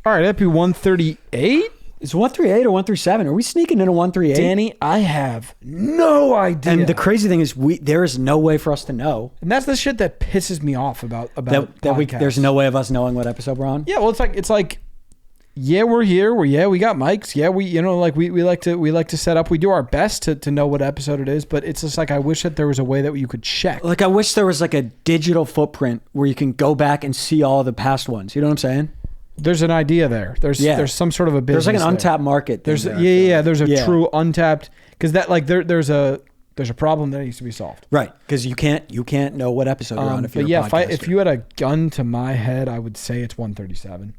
All right, that'd be 138. Is 138 or 137? Are we sneaking into 138? Danny, I have no idea. And the crazy thing is, there is no way for us to know. And that's the shit that pisses me off about that there's no way of us knowing what episode we're on. Yeah, well, it's like, yeah, we're here. We got mics. Yeah, we like to set up. We do our best to know what episode it is, but it's just like I wish that there was a way that you could check. Like I wish there was like a digital footprint where you can go back and see all the past ones. You know what I'm saying? There's an idea there. There's some sort of a business. There's like an untapped market. There's a true untapped, because that like there's a problem that needs to be solved. Right, because you can't know what episode you're on if you're a podcaster. If you had a gun to my head, I would say it's 137.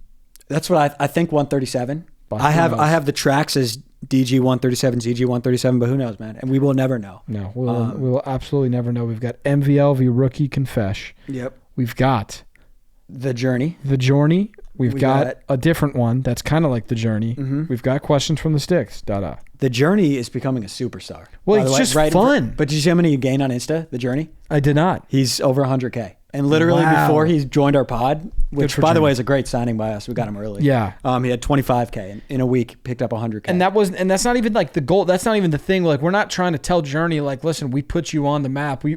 That's what I think. 137. I have the tracks as DG 137, ZG 137, but who knows, man? And we will never know. No, we will absolutely never know. We've got MVLV Rookie Confesh. Yep. We've got The Journey. We've got a different one that's kind of like The Journey. Mm-hmm. We've got Questions from the Sticks. The Journey is becoming a superstar. Well, it's just fun. But did you see how many you gained on Insta, The Journey? I did not. He's over 100K. And literally before he joined our pod, which by the way is a great signing by us. We got him early. Yeah. He had 25K in a week, picked up 100K. And that's not even like the goal. That's not even the thing. Like, we're not trying to tell Journey, like, listen, we put you on the map. We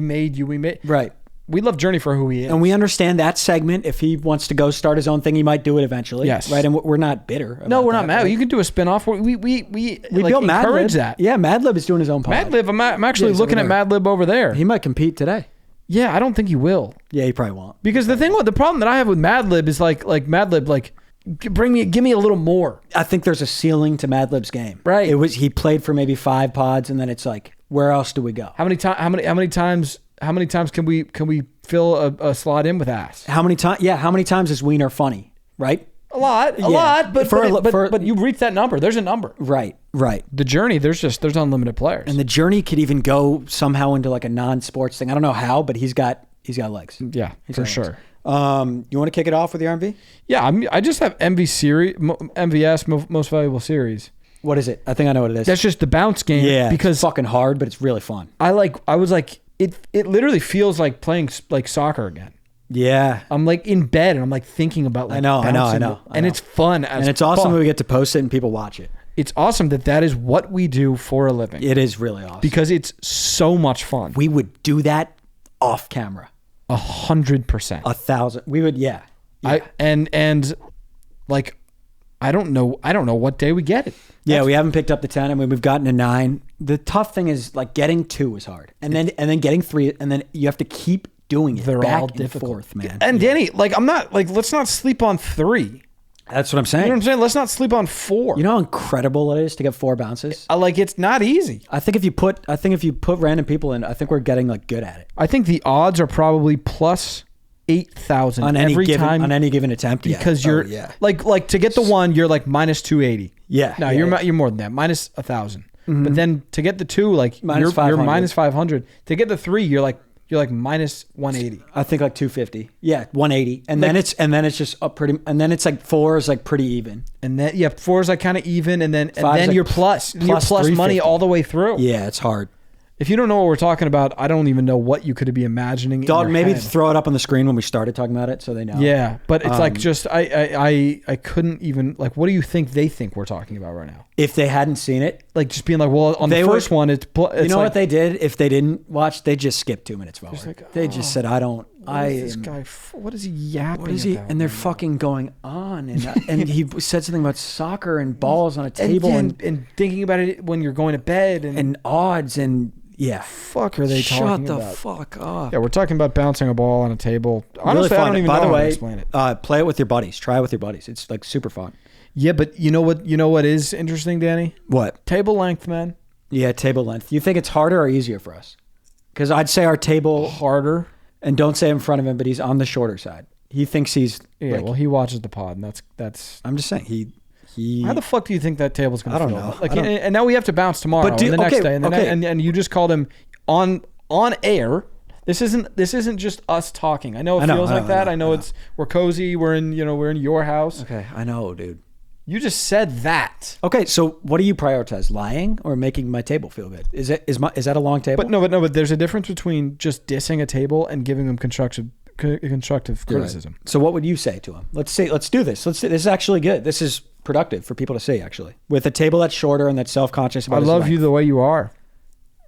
made you. Right. We love Journey for who he is. And we understand that segment. If he wants to go start his own thing, he might do it eventually. Yes. Right. And we're not bitter. No, we're not mad. Right? You can do a spinoff. We like, built encourage that. Yeah. Madlib is doing his own pod. Madlib, I'm actually looking at Madlib over there. He might compete today. Yeah, I don't think he will. Yeah, he probably won't. Because the problem that I have with Madlib is like Madlib, like, give me a little more. I think there's a ceiling to Madlib's game. Right. He played for maybe 5 pods, and then it's like, where else do we go? How many times can we fill a slot in with ass? How many times is Wiener funny? Right. A lot, but you reach that number. There's a number. Right. The Journey, there's unlimited players. And the Journey could even go somehow into like a non-sports thing. I don't know how, but he's got legs. Yeah, for sure. You want to kick it off with your MV? Yeah, I just have MVS, most valuable series. What is it? I think I know what it is. That's just the bounce game. Yeah, because it's fucking hard, but it's really fun. I was like, it literally feels like playing like soccer again. Yeah. I'm like in bed and I'm like thinking about like I know. And it's fun. And it's awesome when we get to post it and people watch it. It's awesome that is what we do for a living. It is really awesome. Because it's so much fun. We would do that off camera. 100%. 1,000. We would, yeah. And like, I don't know what day we get it. Yeah, we haven't picked up the 10. I mean, we've gotten a 9. The tough thing is like getting 2 is hard. And then getting 3, and then you have to keep doing it. They're back all and difficult. forth, man. And Danny, like, I'm not like, let's not sleep on 3. That's what I'm saying. You know what I'm saying? Let's not sleep on 4. You know how incredible it is to get 4 bounces? Like, it's not easy. I think if you put random people in, I think we're getting like good at it. I think the odds are probably plus 8,000 on every time on any given attempt. Because you're like to get the 1, you're like minus 280. Yeah. No, you're more than that. Minus 1,000. Mm-hmm. But then to get the 2, like you're minus 500. To get the 3, you're like minus 180. I think like 250. Yeah, 180. And then it's just up pretty. And then it's like 4 is like pretty even. And then 4 is like kind of even. And then like you're plus money all the way through. Yeah, it's hard. If you don't know what we're talking about, I don't even know what you could be imagining. Dog, maybe throw it up on the screen when we started talking about it so they know. Yeah, but it's like just I couldn't even, like, what do you think they think we're talking about right now? If they hadn't seen it, like just being like, well, on the first one, it's you know what they did? If they didn't watch, they just skipped 2 minutes forward. Like, they just said, this guy, what is he yapping? What is he? About, and they're fucking going on, and he said something about soccer and balls on a table and thinking about it when you're going to bed and odds and. Yeah. Fuck are they talking about? Shut the fuck up. Yeah, we're talking about bouncing a ball on a table. Honestly, really I don't even know how to explain it. Play it with your buddies. Try it with your buddies. It's like super fun. Yeah, but you know what is interesting, Danny? What? Table length, man. Yeah, table length. You think it's harder or easier for us? Because I'd say our table... Harder. And don't say in front of him, but he's on the shorter side. He thinks he's... Yeah, well, he watches the pod, and that's... I'm just saying, he... How the fuck do you think that table's going to feel? I don't know. Like, and now we have to bounce tomorrow and the next day. And you just called him on air. This isn't just us talking. I know it feels like that. I know we're cozy. We're in your house. Okay, I know, dude. You just said that. Okay, so what do you prioritize? Lying or making my table feel good? Is that a long table? But no, but there's a difference between just dissing a table and giving them constructive constructive criticism. Right. So what would you say to him? Let's do this. This is actually good. This is productive for people to see, actually. With a table that's shorter and that's self-conscious about I love you the way you are.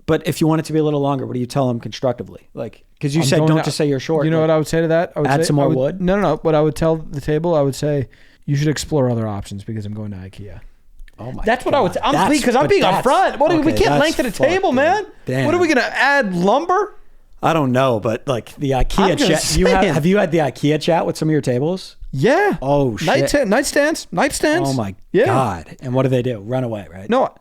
But if you want it to be a little longer, what do you tell him constructively? Like, because you said don't just say you're short. You know what I would say to that? I would add some more wood? No. What I would tell the table, I would say, you should explore other options because I'm going to IKEA. Oh my That's God. what I would say. I'm being upfront. We can't lengthen the table, man. Damn. What are we going to add, lumber? I don't know, but like the IKEA chat. Have you had the IKEA chat with some of your tables? Yeah. Oh shit. Nightstands. Oh my God. And what do they do? Run away, right? No.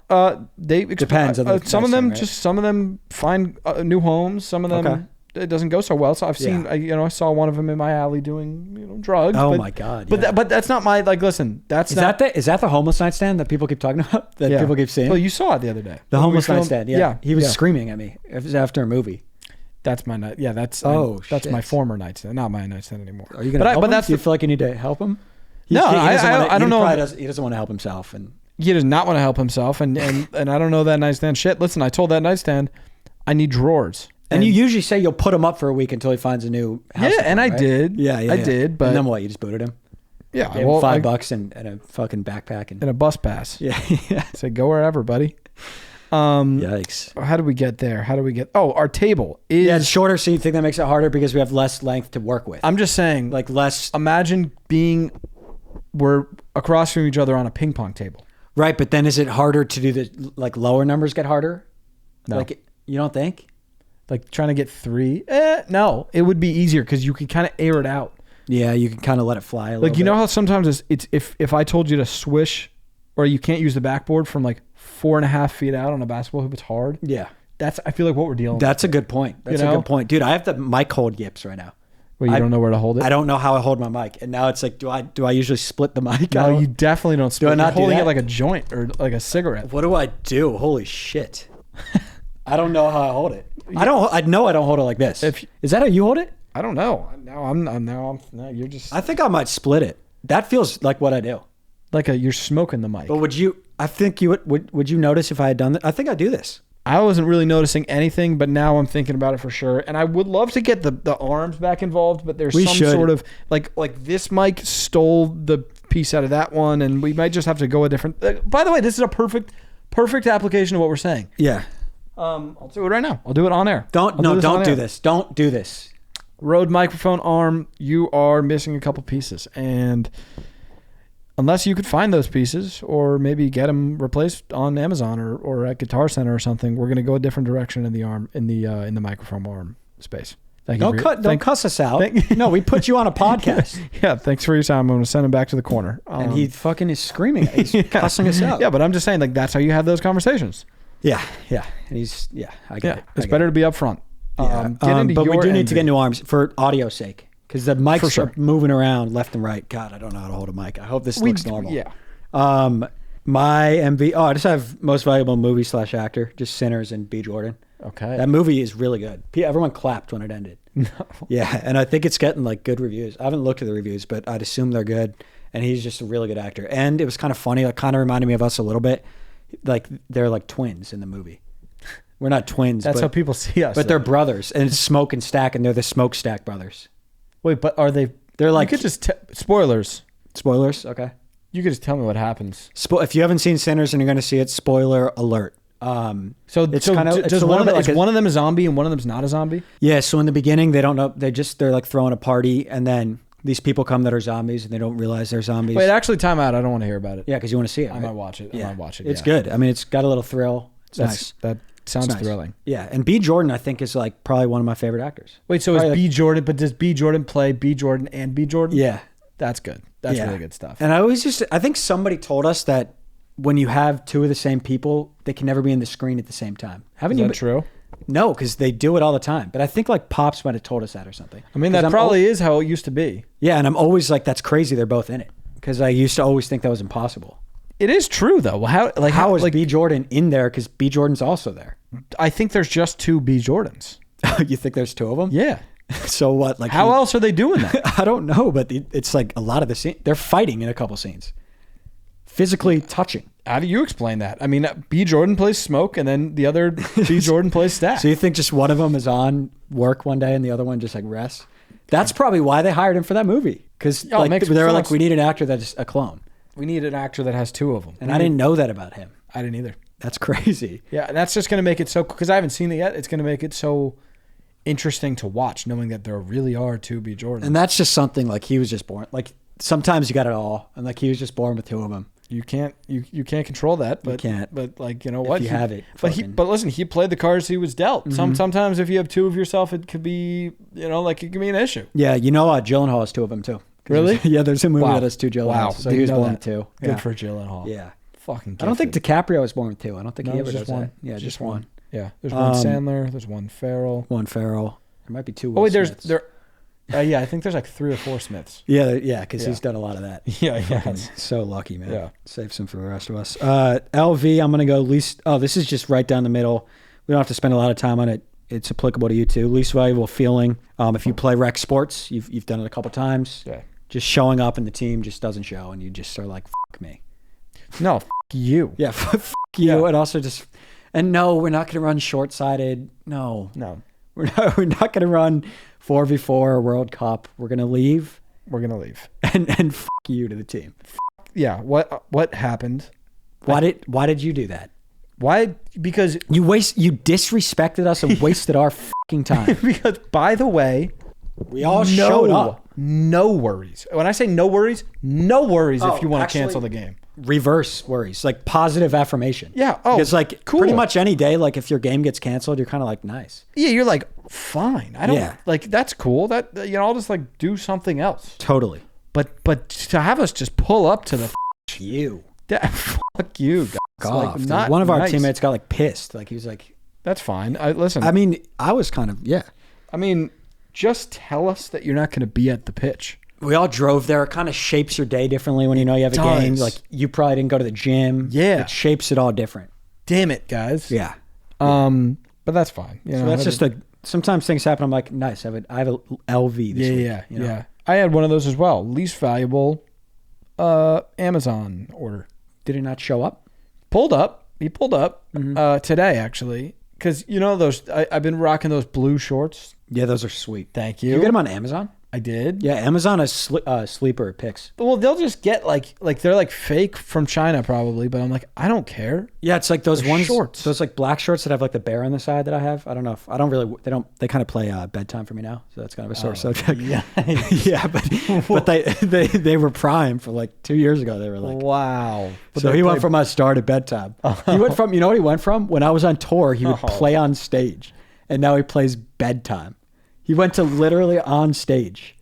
They depends. On some of them some of them find new homes. Some of them it doesn't go so well. So I've seen. I saw one of them in my alley doing drugs. Oh my God. But that's not my listen. Is that the homeless nightstand that people keep talking about? That people keep seeing. Well, you saw it the other day. The homeless nightstand. Yeah. He was screaming at me. It was after a movie. That's my night. Yeah, that's my former nightstand, not my nightstand anymore. Are you gonna help him? Do you feel like you need to help him? I don't know. He doesn't want to help himself, and he does not want to help himself, and I don't know that nightstand shit. Listen, I told that nightstand, I need drawers, and you usually say you'll put him up for a week until he finds a new house. Yeah, and I did. Yeah, I did. But and then what? You just booted him? Yeah, gave him $5 and a fucking backpack and a bus pass. Yeah. Say go wherever, buddy. Yikes. How do we get there? Our table is... Yeah, it's shorter, so you think that makes it harder because we have less length to work with. I'm just saying... Like less... Imagine we're across from each other on a ping pong table. Right, but then is it harder to do the... Like lower numbers get harder? No. Like, you don't think? Like trying to get 3? No. It would be easier because you can kind of air it out. Yeah, you can kind of let it fly a little bit. You know how sometimes it's if I told you to swish or you can't use the backboard from like 4.5 feet out on a basketball hoop, it's hard. Yeah. I feel like what we're dealing with. That's a good point. That's a good point. Dude, I have the mic hold yips right now. Well, you don't know where to hold it? I don't know how I hold my mic. And now it's like, do I usually split the mic? No, you definitely don't split. Do I not You're holding do that? it like a joint or like a cigarette. What do I do? Holy shit. I don't know how I hold it. I know I don't hold it like this. Is that how you hold it? I don't know. No, you're just... I think I might split it. That feels like what I do. Like you're smoking the mic. But would you notice if I had done that? I think I do this. I wasn't really noticing anything, but now I'm thinking about it for sure. And I would love to get the arms back involved, but there's sort of like this mic stole the piece out of that one, and we might just have to go a different... by the way, this is a perfect application of what we're saying. Yeah. I'll do it right now. I'll do it on air. Don't do this. Don't do this. Rode microphone arm, you are missing a couple pieces, and unless you could find those pieces or maybe get them replaced on Amazon or at Guitar Center or something, we're going to go a different direction in the microphone arm space. Don't cuss us out. No, we put you on a podcast. Yeah, thanks for your time. I'm going to send him back to the corner. And he fucking is screaming. He's cussing us out. Yeah, but I'm just saying, that's how you have those conversations. Yeah. And I get it. It's better to be upfront. But we do need to get new arms for audio's sake because the mics are moving around left and right. God, I don't know how to hold a mic. I hope this looks normal. Yeah. My MV. I just have most valuable movie / actor, just Sinners and B. Jordan. Okay. That movie is really good. Everyone clapped when it ended. No. Yeah, and I think it's getting good reviews. I haven't looked at the reviews, but I'd assume they're good. And he's just a really good actor. And it was kind of funny. It kind of reminded me of us a little bit. Like they're like twins in the movie. We're not twins. That's how people see us. But they're brothers, and it's Smoke and Stack, and they're the Smokestack brothers. Wait, but are they? They're like... You could just... Spoilers. Spoilers? Okay. You could just tell me what happens. If you haven't seen Sinners and you're going to see it, spoiler alert. Is one of them a zombie and one of them's not a zombie? Yeah, so in the beginning, they don't know. They're like throwing a party, and then these people come that are zombies, and they don't realize they're zombies. Wait, actually, time out. I don't want to hear about it. Yeah, because you want to see it, right? I might watch it. Yeah. I might watch it. It's good. I mean, it's got a little thrill. It's nice. That sounds thrilling. Yeah, and B. Jordan, I think, is probably one of my favorite actors. Wait, so is B. Jordan, but does B. Jordan play B. Jordan and B. Jordan? Yeah. That's good. That's really good stuff. And I think somebody told us that when you have two of the same people, they can never be in the screen at the same time. Haven't you? Is that true? No, because they do it all the time. But I think Pops might have told us that or something. I mean, that probably is how it used to be. Yeah, and I'm always like, that's crazy. They're both in it. Because I used to always think that was impossible. It is true, though. How is B. Jordan in there? Because B. Jordan's also there. I think there's just 2 B. Jordans. You think there's 2 of them? Yeah. So what? How else are they doing that? I don't know, but it's a lot of the scene. They're fighting in a couple scenes. Physically touching. How do you explain that? I mean, B. Jordan plays Smoke, and then the other B. Jordan plays Stack. So you think just one of them is on work one day and the other one just rests? That's probably why they hired him for that movie. Because they were like, we need an actor that's a clone. We need an actor that has two of them. And I didn't know that about him. I didn't either. That's crazy. Yeah, and that's just going to make it so, because I haven't seen it yet, it's going to make it so interesting to watch, knowing that there really are two B. Jordans. And that's just something like he was just born. Like sometimes you got it all, and like he was just born with two of them. You can't control that, but you can't. But like, you know what? If you have it. But listen, he played the cards he was dealt. Mm-hmm. Sometimes if you have two of yourself, it could be, it could be an issue. Yeah, Gyllenhaal has two of them too. Really? Yeah, there's a movie that has two Gyllenhaals. Wow. So he was born with two. Good for Gyllenhaal. Yeah. Fucking gifted. I don't think DiCaprio was born with two. I don't think he ever does one. that. Yeah, just one. Yeah, there's one Sandler. There's one Farrell. There might be two. Will Smiths. Yeah, I think there's like 3 or 4 Smiths. Yeah, because he's done a lot of that. Yeah. So lucky, man. Yeah. Save some for the rest of us. LV, I'm going to go least. Oh, this is just right down the middle. We don't have to spend a lot of time on it. It's applicable to you too. Least valuable feeling. If you play rec sports, you've done it a couple times. Yeah. Just showing up and the team just doesn't show, and you just are like, "Fuck me." No, f*** you. Yeah, f*** you. Yeah. And also just, and no, we're not going to run short-sided. No. We're not going to run 4v4 World Cup. We're going to leave. And f*** you to the team. Yeah. What happened? Why did you do that? Why? Because you disrespected us and wasted our fucking time. Because, by the way, we all showed up. No worries. When I say no worries if you want to cancel the game. Reverse worries, like positive affirmation. Yeah. Because like cool. Pretty much any day, like if your game gets canceled, you're kind of like, nice. Yeah, you're like, fine. I don't like, that's cool. That I'll just like do something else. Totally. But to have us just pull up to the you. Fuck you. Like, not one of our teammates got like pissed. Like he was like, that's fine. Listen. I mean, I was kind of I mean, just tell us that you're not going to be at the pitch. We all drove there. It kind of shapes your day differently when you know you have a game. Like you probably didn't go to the gym. Yeah. It shapes it all different. Damn it, guys. Yeah. But that's fine. So that's just sometimes things happen. I'm like, nice. I have a LV this week. Yeah. I had one of those as well. Least valuable Amazon order. Did it not show up? He pulled up today, actually. Because those, I've been rocking those blue shorts. Yeah, those are sweet. Thank you. You get them on Amazon? I did. Yeah, Amazon has sleeper picks. Well, they'll just get like they're like fake from China probably, but I'm like, I don't care. Yeah, it's like those shorts. Those like black shorts that have like the bear on the side that I have. I don't know if they kind of play bedtime for me now, so that's kind of a sore subject. Yeah, yeah, but they were prime for like 2 years ago. They were like, wow. So he went from a star to bedtime. He went from, what he went from? When I was on tour, he would play on stage, and now he plays bedtime. He went to literally on stage.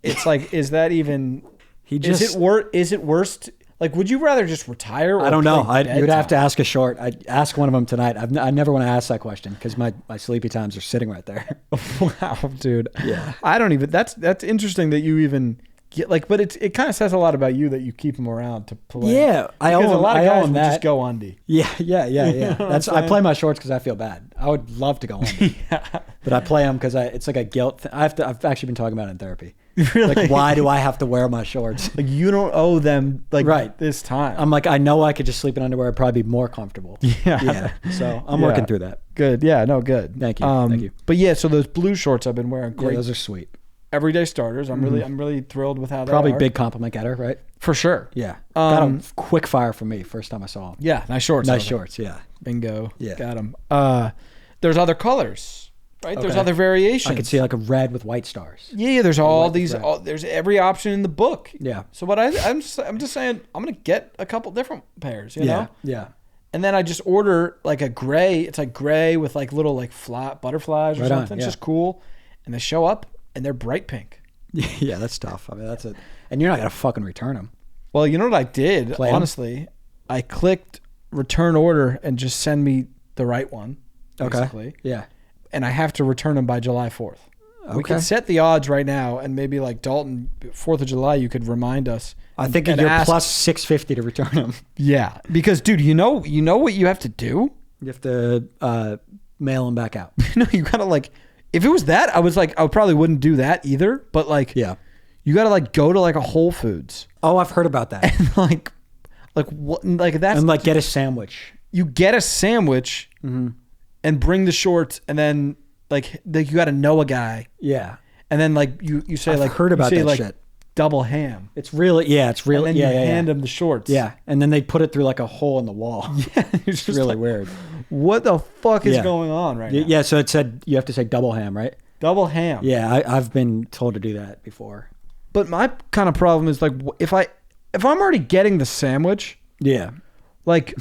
It's like, is that even? Is it worse? Like, would you rather just retire? Or I don't know. You'd have to ask a short. I'd ask one of them tonight. I never want to ask that question because my sleepy times are sitting right there. Wow, dude. Yeah. I don't even. That's interesting that you even get but it kind of says a lot about you that you keep them around to play. Yeah, a lot of guys would just go undie. Yeah. I play my shorts because I feel bad. I would love to go undie, but I play them because it's like a guilt thing. I've actually been talking about it in therapy. Really? Like, why do I have to wear my shorts? Like, you don't owe them this time. I'm like, I know I could just sleep in underwear. I'd probably be more comfortable. Yeah. So I'm working through that. Good. Yeah. No. Good. Thank you. But yeah, so those blue shorts I've been wearing. Great. Yeah, those are sweet. Everyday starters. I'm really thrilled with how they probably are. big compliment getter, right? For sure. Yeah. Got them quick fire from me first time I saw them. Yeah. Nice shorts. Nice shorts. Yeah. Bingo. Yeah. Got them. There's other colors. Right, okay. There's other variations. I could see like a red with white stars. Yeah, there's all these. There's every option in the book. Yeah. So what I'm just saying, I'm gonna get a couple different pairs. You know. Yeah. And then I just order like a gray. It's like gray with like little like flat butterflies or something. It's just cool. And they show up and they're bright pink. Yeah, that's tough. I mean, that's it. And you're not gonna fucking return them. Well, you know what I did? Honestly, I clicked return order and just send me the right one. Basically. Okay. Yeah. And I have to return them by July 4th. Okay. We can set the odds right now, and maybe like Dalton, 4th of July, you could remind us. I think you're plus 650 to return them. Yeah, because dude, you know what you have to do? You have to mail them back out. No, you gotta like. If it was that, I was like, I probably wouldn't do that either. But like, yeah, you gotta like go to like a Whole Foods. Oh, I've heard about that. And like what? Like that's and like get a sandwich. You get a sandwich. Mm-hmm. And bring the shorts, and then you got to know a guy. Yeah. And then like you say I've heard about that shit. Double ham. It's really it's really and then you hand them the shorts. Yeah, and then they put it through like a hole in the wall. Yeah, it's really weird. What the fuck is going on right now? Yeah, so it said you have to say double ham, right? Double ham. Yeah, I've been told to do that before. But my kind of problem is like if I'm already getting the sandwich, like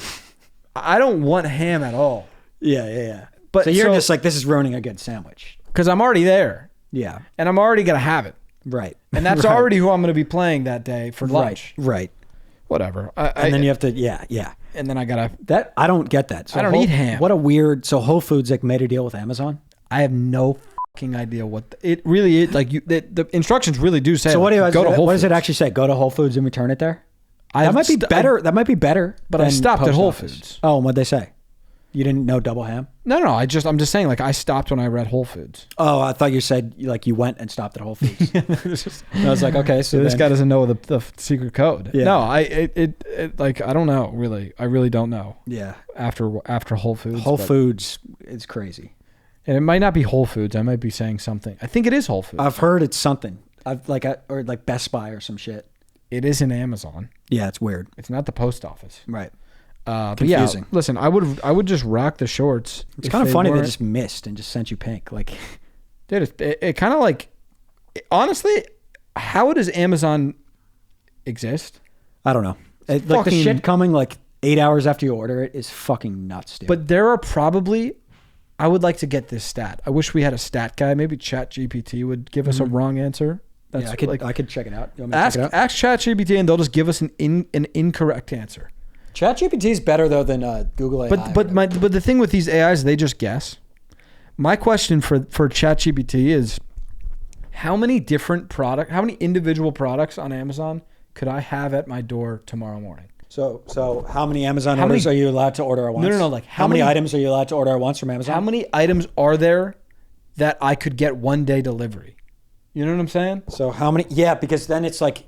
I don't want ham at all. Yeah. But so you're just like, this is ruining a good sandwich because I'm already there. Yeah, and I'm already gonna have it. Right. And that's already who I'm going to be playing that day for lunch. Right. Whatever. And then you have to, And then I got to... That, I don't get that. So I don't eat ham. What a weird... So Whole Foods like made a deal with Amazon? I have no fucking idea what... it really is. Like, the instructions really do say... So what does it actually say? Go to Whole Foods and return it there? That might be better. But I stopped at Whole Foods. Oh, and what'd they say? You didn't know double ham? No. I'm just saying, like, I stopped when I read Whole Foods. Oh, I thought you said, like, you went and stopped at Whole Foods. I was like, okay, so this guy doesn't know the secret code. Yeah. No, like, I don't know, really. I really don't know. Yeah. After Whole Foods. Whole Foods is crazy. And it might not be Whole Foods. I might be saying something. I think it is Whole Foods. I've heard it's something. Or like Best Buy or some shit. It is in Amazon. Yeah, it's weird. It's not the post office. Right. But yeah, listen, I would just rock the shorts. It's kind of funny they just missed and just sent you pink. Like, dude, it kind of like, honestly, how does Amazon exist? I don't know. Like the shit coming like 8 hours after you order it is fucking nuts, dude. But there are probably, I would like to get this stat. I wish we had a stat guy. Maybe ChatGPT would give us a wrong answer. That's I could check it out. You want me to ask check it out? ChatGPT and they'll just give us an incorrect answer. ChatGPT is better though than Google AI. But the thing with these AIs, they just guess. My question for ChatGPT is, how many individual products on Amazon could I have at my door tomorrow morning? So how many Amazon orders are you allowed to order at once? No. Like how many items are you allowed to order at once from Amazon? How many items are there that I could get 1 day delivery? You know what I'm saying? So how many? Yeah, because then it's like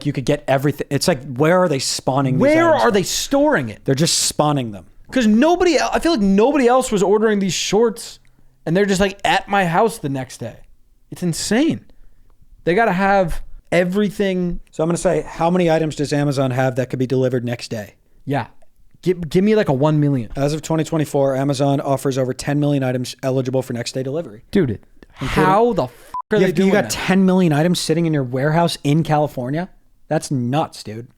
you could get everything. It's like, where are they spawning these Where items are from? they storing it? They're just spawning them. Because I feel like nobody else was ordering these shorts and they're just like at my house the next day. It's insane. They got to have everything. So I'm going to say, how many items does Amazon have that could be delivered next day? Yeah. Give me like a 1 million. As of 2024, Amazon offers over 10 million items eligible for next day delivery. Dude, how the f*** are they doing You got that? 10 million items sitting in your warehouse in California? That's nuts, dude.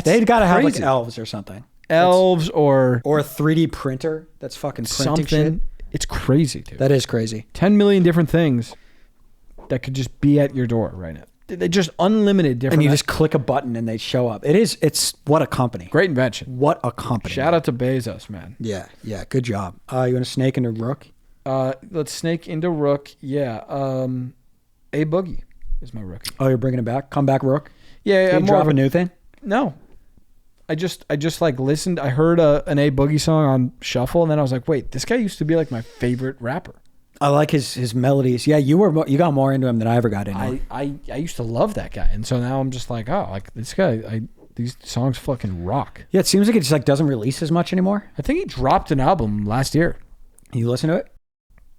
They've got to have like elves or something. Elves or a 3D printer that's fucking printing something. shit. It's crazy, dude. That is crazy. 10 million different things that could just be at your door right now. They just unlimited different. And you just click a button and they show up. It's what a company. Great invention. What a company. Shout out to Bezos, man. Yeah. Good job. You want to snake into Rook? Let's snake into Rook. Yeah. A Boogie is my rookie. Oh, you're bringing it back? Come back, Rook? Yeah. Did you drop a new thing? No. I just like listened. I heard an A Boogie song on shuffle, and then I was like, wait, this guy used to be like my favorite rapper. I like his melodies. Yeah, you got more into him than I ever got into him. I used to love that guy, and so now I'm just like, oh, like this guy. These songs fucking rock. Yeah, it seems like it just like doesn't release as much anymore. I think he dropped an album last year. You listen to it?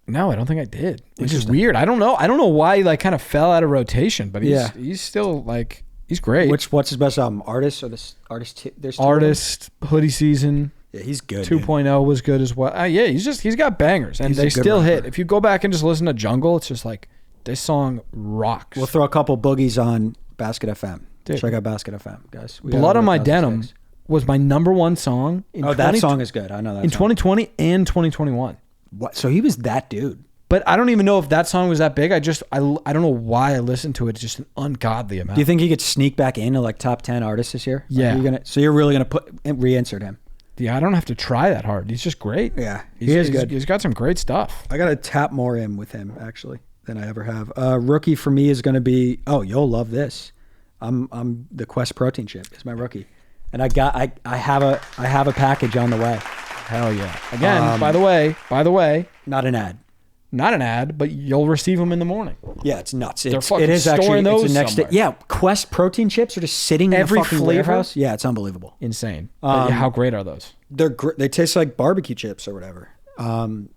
No, I don't think I did. Which is weird. I don't know why he like kind of fell out of rotation, but he's still like he's great. What's his best album? Artist or this Artist? There's Artist, Hoodie Season. Yeah, he's good. 2.0 was good as well. Yeah, he's got bangers, and they still hit. If you go back and just listen to Jungle, it's just like this song rocks. We'll throw a couple boogies on Basket FM. Dude. Check out Basket FM, guys. Blood on My Denim was my #1 song. That song is good. I know that. In 2020 and 2021. What? So he was that dude. But I don't even know if that song was that big. I don't know why I listened to it. It's just an ungodly amount. Do you think he could sneak back into like top 10 artists this year? Yeah. So you're really gonna re-insert him? Yeah, I don't have to try that hard. He's just great. Yeah, he is good. He's got some great stuff. I gotta tap more in with him actually than I ever have. Rookie for me is gonna be. Oh, you'll love this. I'm the Quest protein chip is my rookie, and I have a package on the way. Hell yeah! Again, by the way, not an ad. Not an ad, but you'll receive them in the morning. Yeah, it's nuts. They're fucking storing those it's the next day. Yeah, Quest protein chips are just sitting in every the fucking flavor. Warehouse. Yeah, it's unbelievable. Insane. But how great are those? They're they taste like barbecue chips or whatever.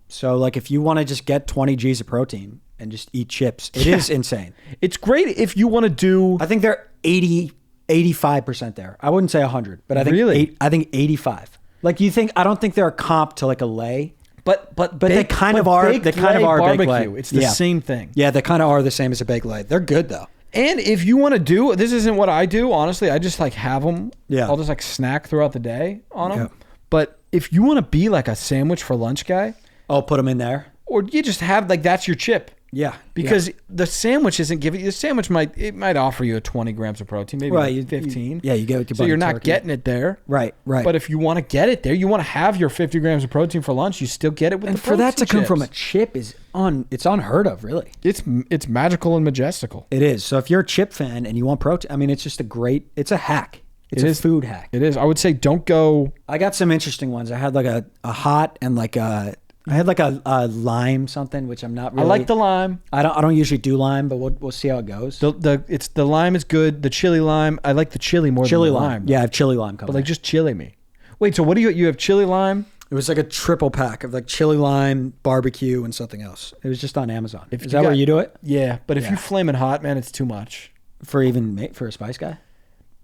So like if you want to just get 20 G's of protein and just eat chips, it is insane. It's great if you want to do. I think they're 85% there. I wouldn't say 100, but I think I think 85. Like I don't think they're a comp to like a Lay. But they kind of are. They kind of are barbecue. Baked Lay. It's the same thing. Yeah, they kind of are the same as a baked Lay. They're good though. And if you want to do, this isn't what I do. Honestly, I just like have them. Yeah. I'll just like snack throughout the day on them. Yeah. But if you want to be like a sandwich for lunch guy, I'll put them in there. Or you just have like that's your chip. Yeah. Because the sandwich isn't giving you. The sandwich might offer you a 20 grams of protein, maybe like 15. You get with your. So you're not getting it there. Right. But if you want to get it there, you want to have your 50 grams of protein for lunch. You still get it with the protein. And for that to come from a chip it's unheard of, really. It's magical and majestical. It is. So if you're a chip fan and you want protein, I mean, it's just it's a hack. It's a food hack. It is. I would say don't go. I got some interesting ones. I had like a hot and like a. I had like a lime something, which I'm not really. I like the lime. I don't usually do lime, but we'll see how it goes. The lime is good. The chili lime. I like the chili more than the lime. Yeah, I have chili lime coming. But like just chili me. Wait, so what do you have chili lime? It was like a triple pack of like chili lime, barbecue, and something else. It was just on Amazon. Is that where you do it? Yeah, but if you flame it hot, man, it's too much. For a spice guy?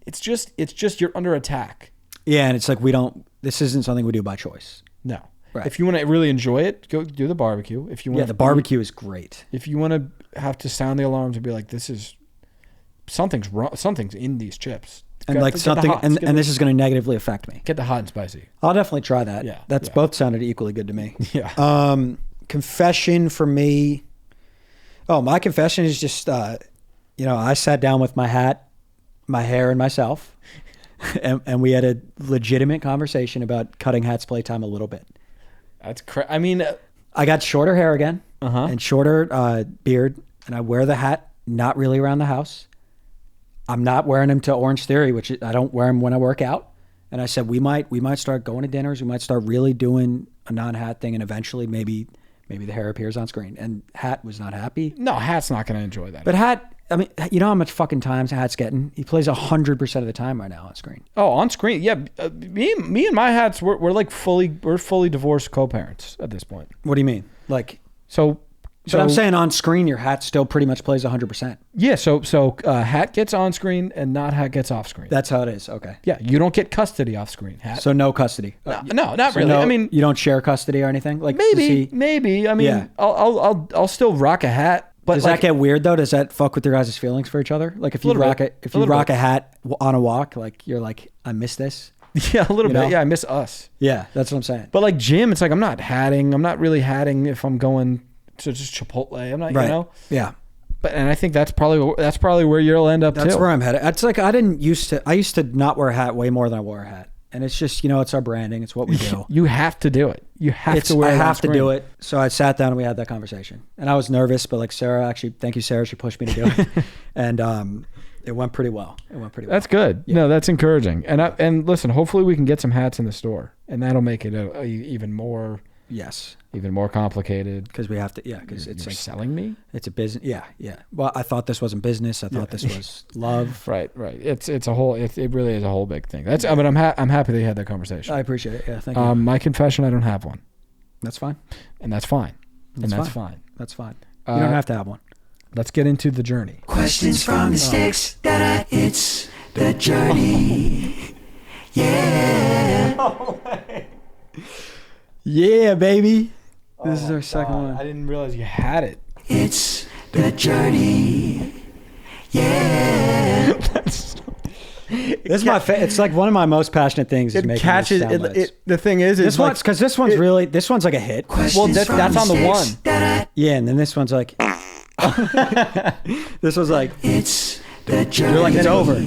It's just you're under attack. Yeah, and it's like this isn't something we do by choice. No. Right. If you want to really enjoy it, go do the barbecue. If you want, the barbecue is great. If you want to have to sound the alarms and be like, "This is something's wrong. Something's in these chips," and like something, and this is going to negatively affect me. Get the hot and spicy. I'll definitely try that. Yeah, that's both sounded equally good to me. Yeah. Confession for me. Oh, my confession is just, I sat down with my hat, my hair, and myself, and we had a legitimate conversation about cutting Hat's playtime a little bit. That's I mean, I got shorter hair again and shorter beard, and I wear the hat not really around the house. I'm not wearing them to Orange Theory, which I don't wear them when I work out. And I said we might start going to dinners. We might start really doing a non-hat thing, and eventually maybe the hair appears on screen. And Hat was not happy. No, Hat's not going to enjoy that. But Hat, I mean, you know how much fucking times Hat's getting? He plays 100% of the time right now on screen. Oh, on screen, yeah. Me and my Hats, we're like fully divorced co-parents at this point. What do you mean? Like so I'm saying on screen, your Hat still pretty much plays 100%. Yeah. So Hat gets on screen and not Hat gets off screen. That's how it is. Okay. Yeah, you don't get custody off screen. Hat. So no custody. No, not really. I mean, you don't share custody or anything. Like maybe. I mean, I'll still rock a hat. But does that get weird though? Does that fuck with your guys' feelings for each other? Like if you rock a hat on a walk, like you're like, I miss this. Yeah, a little bit. Yeah, I miss us. Yeah, that's what I'm saying. But like gym, it's like I'm not hatting. I'm not really hatting if I'm going to just Chipotle. I'm not, right. Yeah. And I think that's probably where you'll end up. That's where I'm headed. It's like I used to not wear a hat way more than I wore a hat. And it's just, it's our branding. It's what we do. You have to do it. You have to wear it. I have to do it. So I sat down and we had that conversation. And I was nervous, but like thank you, Sarah. She pushed me to do it. And it went pretty well. That's good. Yeah. No, that's encouraging. And listen, hopefully we can get some hats in the store. And that'll make it even more... Yes. Even more complicated. Because we have to, because it's like selling me? It's a business. Yeah. Well, I thought this wasn't business. I thought this was love. Right. It's a whole, it really is a whole big thing. I mean, I'm happy that you had that conversation. I appreciate it. Yeah, thank you. My confession, I don't have one. That's fine. And that's fine. That's fine. You don't have to have one. Let's get into the journey. Questions from the sticks. It's the journey. Yeah. Yeah, baby. This is our second one. I didn't realize you had it. It's the journey. Yeah. This is it's like one of my most passionate things. Is making catches the thing is this one's because this one's like a hit. Well, that's on the one. Yeah, and then this one's like this was like it's the journey. You're like it's over.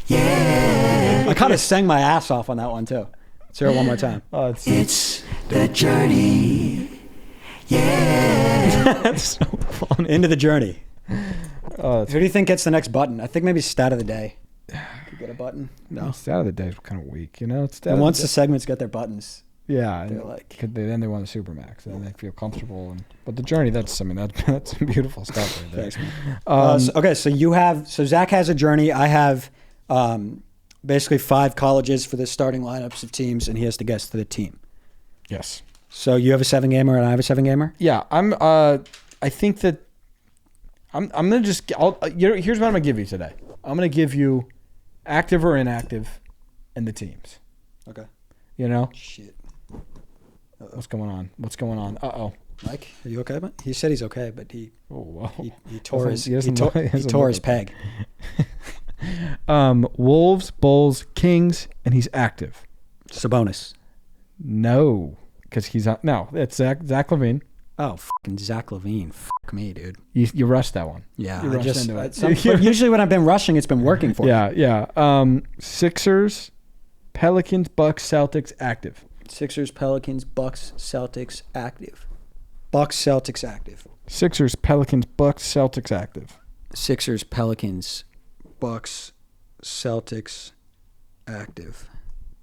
Yeah. I kind of sang my ass off on that one too. Let's hear it one more time. It's the journey. Yeah. That's so fun. Into the journey. Who do you think gets the next button? I think maybe stat of the day. Could get a button. No. Stat of the day is kind of weak, It's and once the segments get their buttons. Yeah. They're like. Then they want the Supermax. Then they feel comfortable. But the journey, that's beautiful stuff right there. Okay, so Zach has a journey. I have basically 5 colleges for the starting lineups of teams, and he has to guess to the team. Yes. So you have a 7-gamer and I have a 7-gamer? Yeah, I think that I'm gonna just. Here's what I'm gonna give you today. I'm gonna give you active or inactive, and the teams. Okay. You know. Shit. What's going on? Uh-oh. Mike, are you okay, man? He said he's okay, but he tore his peg. Wolves, Bulls, Kings, and he's active. Sabonis. No, because he's not. No, it's Zach LaVine. Oh, fucking Zach LaVine. Fuck me, dude. You rushed that one. Yeah, you rushed into it. Usually when I've been rushing, it's been working for me. Yeah. Sixers, Pelicans, Bucks, Celtics, active. Sixers, Pelicans, Bucks, Celtics, active. Bucks, Celtics, active. Sixers, Pelicans, Bucks, Celtics, active. Sixers, Pelicans, Bucks, Celtics, active.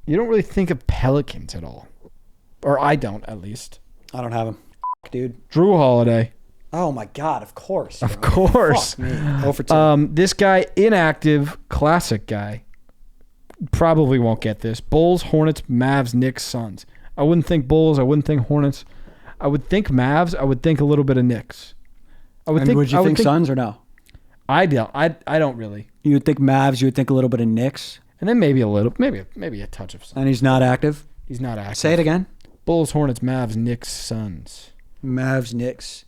You don't really think of Pelicans at all. Or I don't, at least. I don't have them. Dude. Drew Holiday. Oh, my God. Of course. Of course. Fuck me. 0 for 10. This guy, inactive, classic guy. Probably won't get this. Bulls, Hornets, Mavs, Knicks, Suns. I wouldn't think Bulls. I wouldn't think Hornets. I would think Mavs. I would think a little bit of Knicks. Would you think Suns or no? I don't. I don't really. You would think Mavs. You would think a little bit of Knicks. And then maybe a touch of Suns. And he's not active? He's not active. Say it again. Bulls, Hornets, Mavs, Knicks, Suns. Mavs, Knicks.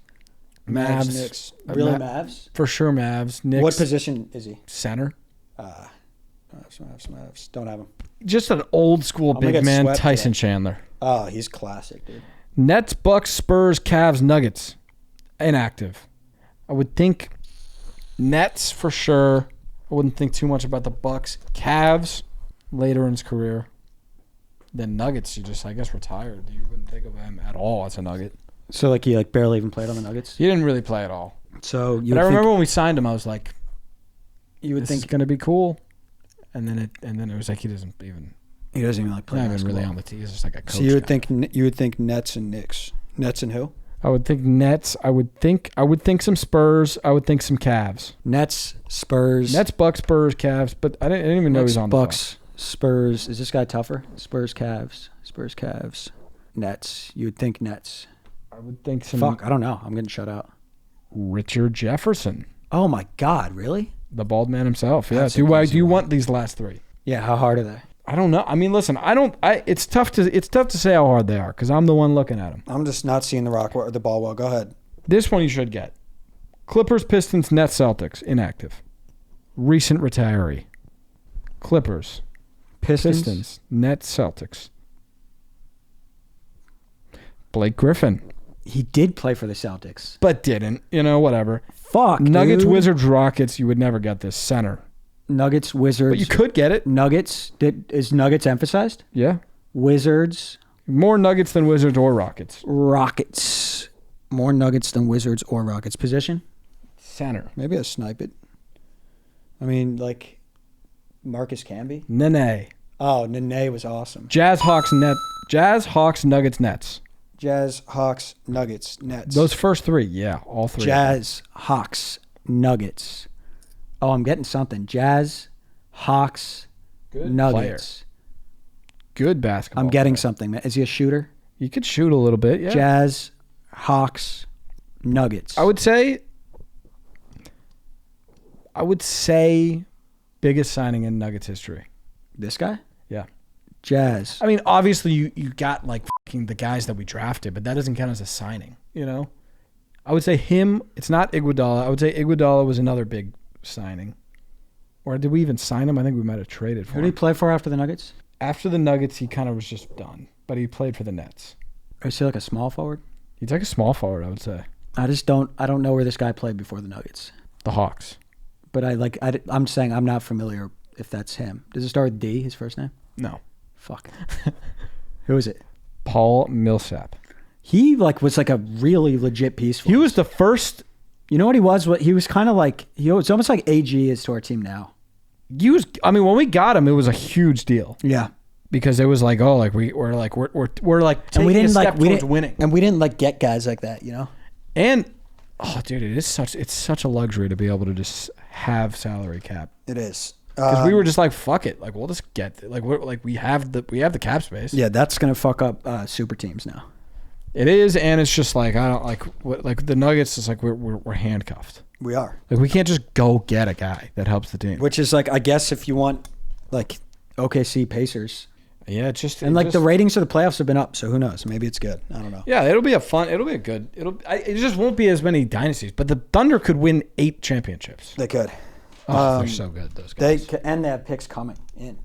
Mavs. Knicks. Really Mavs? For sure Mavs. Knicks. What position is he? Center. Mavs. Don't have him. Just an old school big man, Tyson Chandler. Oh, he's classic, dude. Nets, Bucks, Spurs, Cavs, Nuggets. Inactive. I would think Nets for sure. I wouldn't think too much about the Bucks. Cavs later in his career. Then Nuggets, you just, I guess, retired. You wouldn't think of him at all as a Nugget. So, he barely even played on the Nuggets? He didn't really play at all. So, I remember when we signed him, I was like, you would think it's going to be cool. And then it was like he doesn't even like play. Not even really on the team. He's just like a coach. So you would think Nets and Knicks. Nets and who? I would think Nets. I would think some Spurs. I would think some Cavs. Nets, Spurs. Nets, Bucks, Spurs, Cavs. But I didn't even know he was on the Bucks, Spurs. Is this guy tougher? Spurs, Cavs. Nets. You would think Nets. I would think some. Fuck, I don't know. I'm getting shut out. Richard Jefferson. Oh my God! Really? The bald man himself. Yeah. Do you want these last three? Yeah. How hard are they? I don't know. I mean, listen. It's tough to say how hard they are because I'm the one looking at them. I'm just not seeing the ball well. Go ahead. This one you should get. Clippers, Pistons, Nets, Celtics. Inactive. Recent retiree. Clippers. Pistons. Nets, Celtics. Blake Griffin. He did play for the Celtics. But didn't. Whatever. Fuck, Nuggets, dude. Wizards, Rockets. You would never get this. Center. Nuggets, Wizards. But you could get it. Nuggets. Is Nuggets emphasized? Yeah. Wizards. More Nuggets than Wizards or Rockets. Rockets. More Nuggets than Wizards or Rockets. Position? Center. Maybe I snipe it. I mean, Marcus Camby? Nene. Oh, Nene was awesome. Jazz, Hawks, Nuggets, Nets. Jazz, Hawks, Nuggets, Nets. Those first three, yeah, all three. Jazz, Hawks, Nuggets. Oh, I'm getting something. Jazz, Hawks, Good Nuggets. Player. Good basketball. I'm getting something, man. Is he a shooter? You could shoot a little bit, yeah. Jazz, Hawks, Nuggets. I would say biggest signing in Nuggets history. This guy? Yeah. Jazz. I mean, obviously you got fucking the guys that we drafted, but that doesn't count as a signing, I would say him. It's not Iguodala. I would say Iguodala was another big signing. Or did we even sign him? I think we might have traded for him. Who did he play for after the Nuggets? After the Nuggets, he kind of was just done. But he played for the Nets. Is he like a small forward? He's like a small forward, I would say. I don't know where this guy played before the Nuggets. The Hawks. But I'm saying I'm not familiar if that's him. Does it start with D, his first name? No. Fuck. Who is it? Paul Millsap. He was a really legit piece for us. He was the first. You know what he was? He was kind of it's almost like AG is to our team now. When we got him, it was a huge deal. Yeah. Because it was we're taking a step towards winning. And we didn't get guys like that, And dude, it's such a luxury to be able to just have salary cap. It is. Because we were just fuck it. We'll just get it. We have the cap space. Yeah, that's gonna fuck up super teams now. It is, and it's just like I don't like the Nuggets. Is like we're handcuffed. We are. Like we can't just go get a guy that helps the team. Which is like I guess if you want like OKC Pacers. Yeah, the ratings of the playoffs have been up, so who knows? Maybe it's good. I don't know. Yeah, it'll be good. It just won't be as many dynasties, but the Thunder could win 8 championships. They could. They're so good, those guys. They have picks coming in.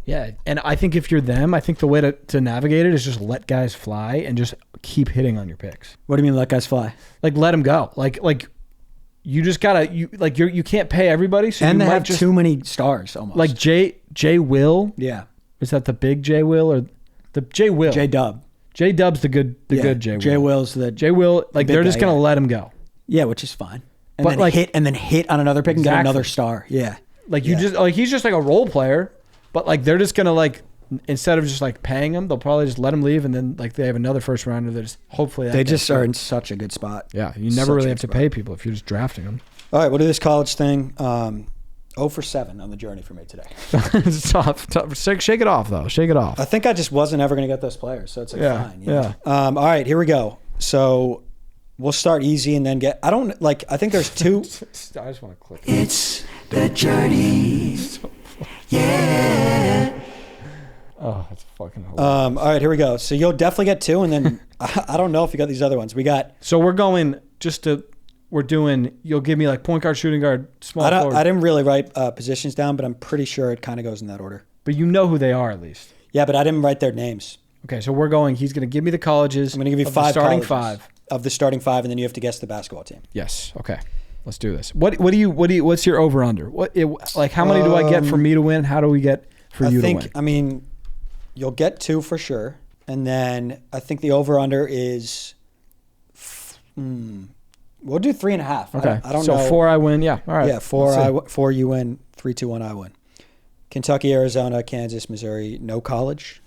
Yeah, and I think if you're them, I think the way to navigate it is just let guys fly and just keep hitting on your picks. What do you mean let guys fly? Like let them go. Like you just gotta you can't pay everybody. So and you they might have just, too many stars almost. Like J Will. Yeah. Is that the big J Will or the J Will? J Dub. J Dub's the good J Will. J Will's the J Will. Like they're just gonna let him go. Yeah, which is fine. And but then hit on another pick and get another star. Yeah. Like he's just like a role player, but like they're just gonna like instead of just like paying him, they'll probably just let him leave, and then like they have another first rounder. They just hopefully they just are in such a good spot. Yeah, you never really have to pay people if you're just drafting them. All right, we'll do this college thing. 0 for 7 on the journey for me today. It's tough. Shake it off though. Shake it off. I think I just wasn't ever going to get those players, so it's like fine. Yeah. All right, here we go. So we'll start easy and then get. I think there's 2. I just want to click. It's the journey. Yeah. Oh, it's fucking hilarious. All right, here we go. So you'll definitely get 2, and then I don't know if you got these other ones. We got. So we're going We're doing. You'll give me like point guard, shooting guard, small forward. I didn't really write positions down, but I'm pretty sure it kind of goes in that order. But you know who they are at least. Yeah, but I didn't write their names. Okay, so we're going. He's going to give me the colleges. I'm going to give you 5 starting colleges 5 of the starting 5, and then you have to guess the basketball team. Yes. Okay. Let's do this. What's your over under? How many do I get for me to win? How do we get for you to win? I mean, you'll get 2 for sure, and then I think the over under is. We'll do 3.5. Okay. I don't know. So 4 I win. Yeah. All right. Yeah, 4 you win. 3, 2, 1 I win. Kentucky, Arizona, Kansas, Missouri. No college.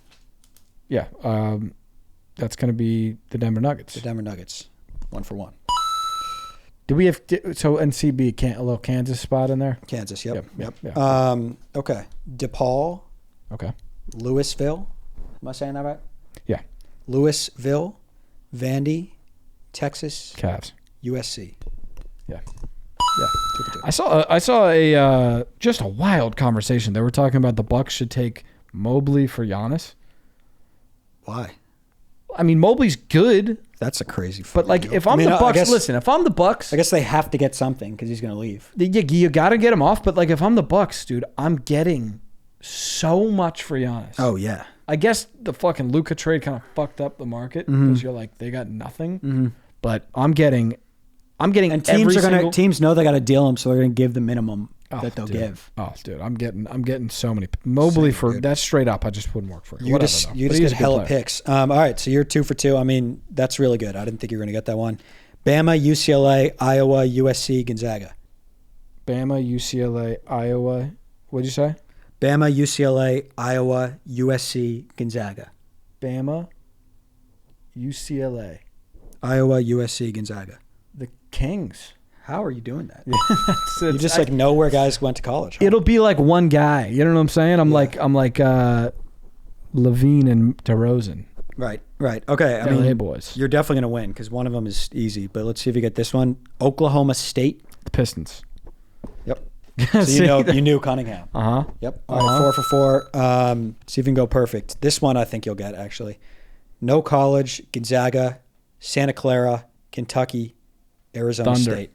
Yeah. That's going to be the Denver Nuggets. The Denver Nuggets. 1 for 1. Do we have NCB a little Kansas spot in there? Kansas. Yep. Yeah. Okay. DePaul. Okay. Louisville. Am I saying that right? Yeah. Louisville, Vandy, Texas, Cavs. USC. Yeah. Yeah. 2 for 2. I saw a just a wild conversation. They were talking about the Bucks should take Mobley for Giannis. Why? I mean, Mobley's good. That's a crazy. But like, deal. if I'm the Bucks, listen. If I'm the Bucks, I guess they have to get something because he's going to leave. You got to get him off. But like, if I'm the Bucks, dude, I'm getting so much for Giannis. Oh yeah. I guess the fucking Luka trade kind of fucked up the market because you're like they got nothing. Mm-hmm. But I'm getting. And teams know they got to deal him, so they're going to give the minimum that they'll give. Oh, dude, I'm getting so many Mobley for that's straight up. I just wouldn't work for you. You just get hella picks. All right, so you're 2 for 2. I mean, that's really good. I didn't think you were going to get that one. Bama, UCLA, Iowa, USC, Gonzaga. Bama, UCLA, Iowa. What'd you say? Bama, UCLA, Iowa, USC, Gonzaga. Bama, UCLA, Iowa, USC, Gonzaga. The Kings. How are you doing that? You just know where guys went to college. Huh? It'll be like one guy. You know what I'm saying? I'm like Levine and DeRozan. Right. Okay. I LA boys. You're definitely going to win because one of them is easy. But let's see if you get this one. Oklahoma State. The Pistons. Yep. So you knew Cunningham. Uh-huh. Yep. All right, 4 for 4. See if you can go perfect. This one I think you'll get, actually. No college, Gonzaga, Santa Clara, Kentucky, Arizona Thunder. State.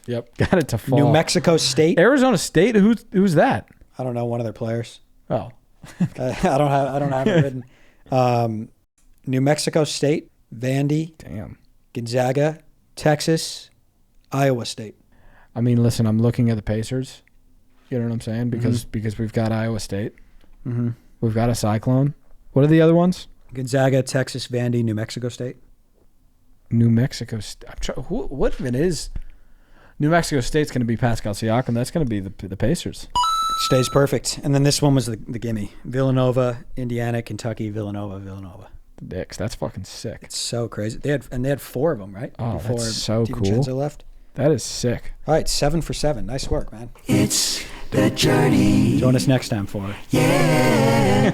Yep. Got it to fall. New Mexico State. Arizona State? Who's that? I don't know. One of their players. Oh. I don't have it written. New Mexico State, Vandy. Damn. Gonzaga, Texas, Iowa State. I mean, listen, I'm looking at the Pacers. You know what I'm saying? Because we've got Iowa State. Mm-hmm. We've got a Cyclone. What are the other ones? Gonzaga, Texas, Vandy, New Mexico State. New Mexico State. What even is? New Mexico State's going to be Pascal Siakam. That's going to be the Pacers. Stays perfect. And then this one was the gimme. Villanova, Indiana, Kentucky, Villanova. The Dicks. That's fucking sick. It's so crazy. They had 4 of them, right? Oh, before that's so cool. DiVincenzo left. That is sick. All right, 7 for 7. Nice work, man. It's the journey. Join us next time for it. Yeah.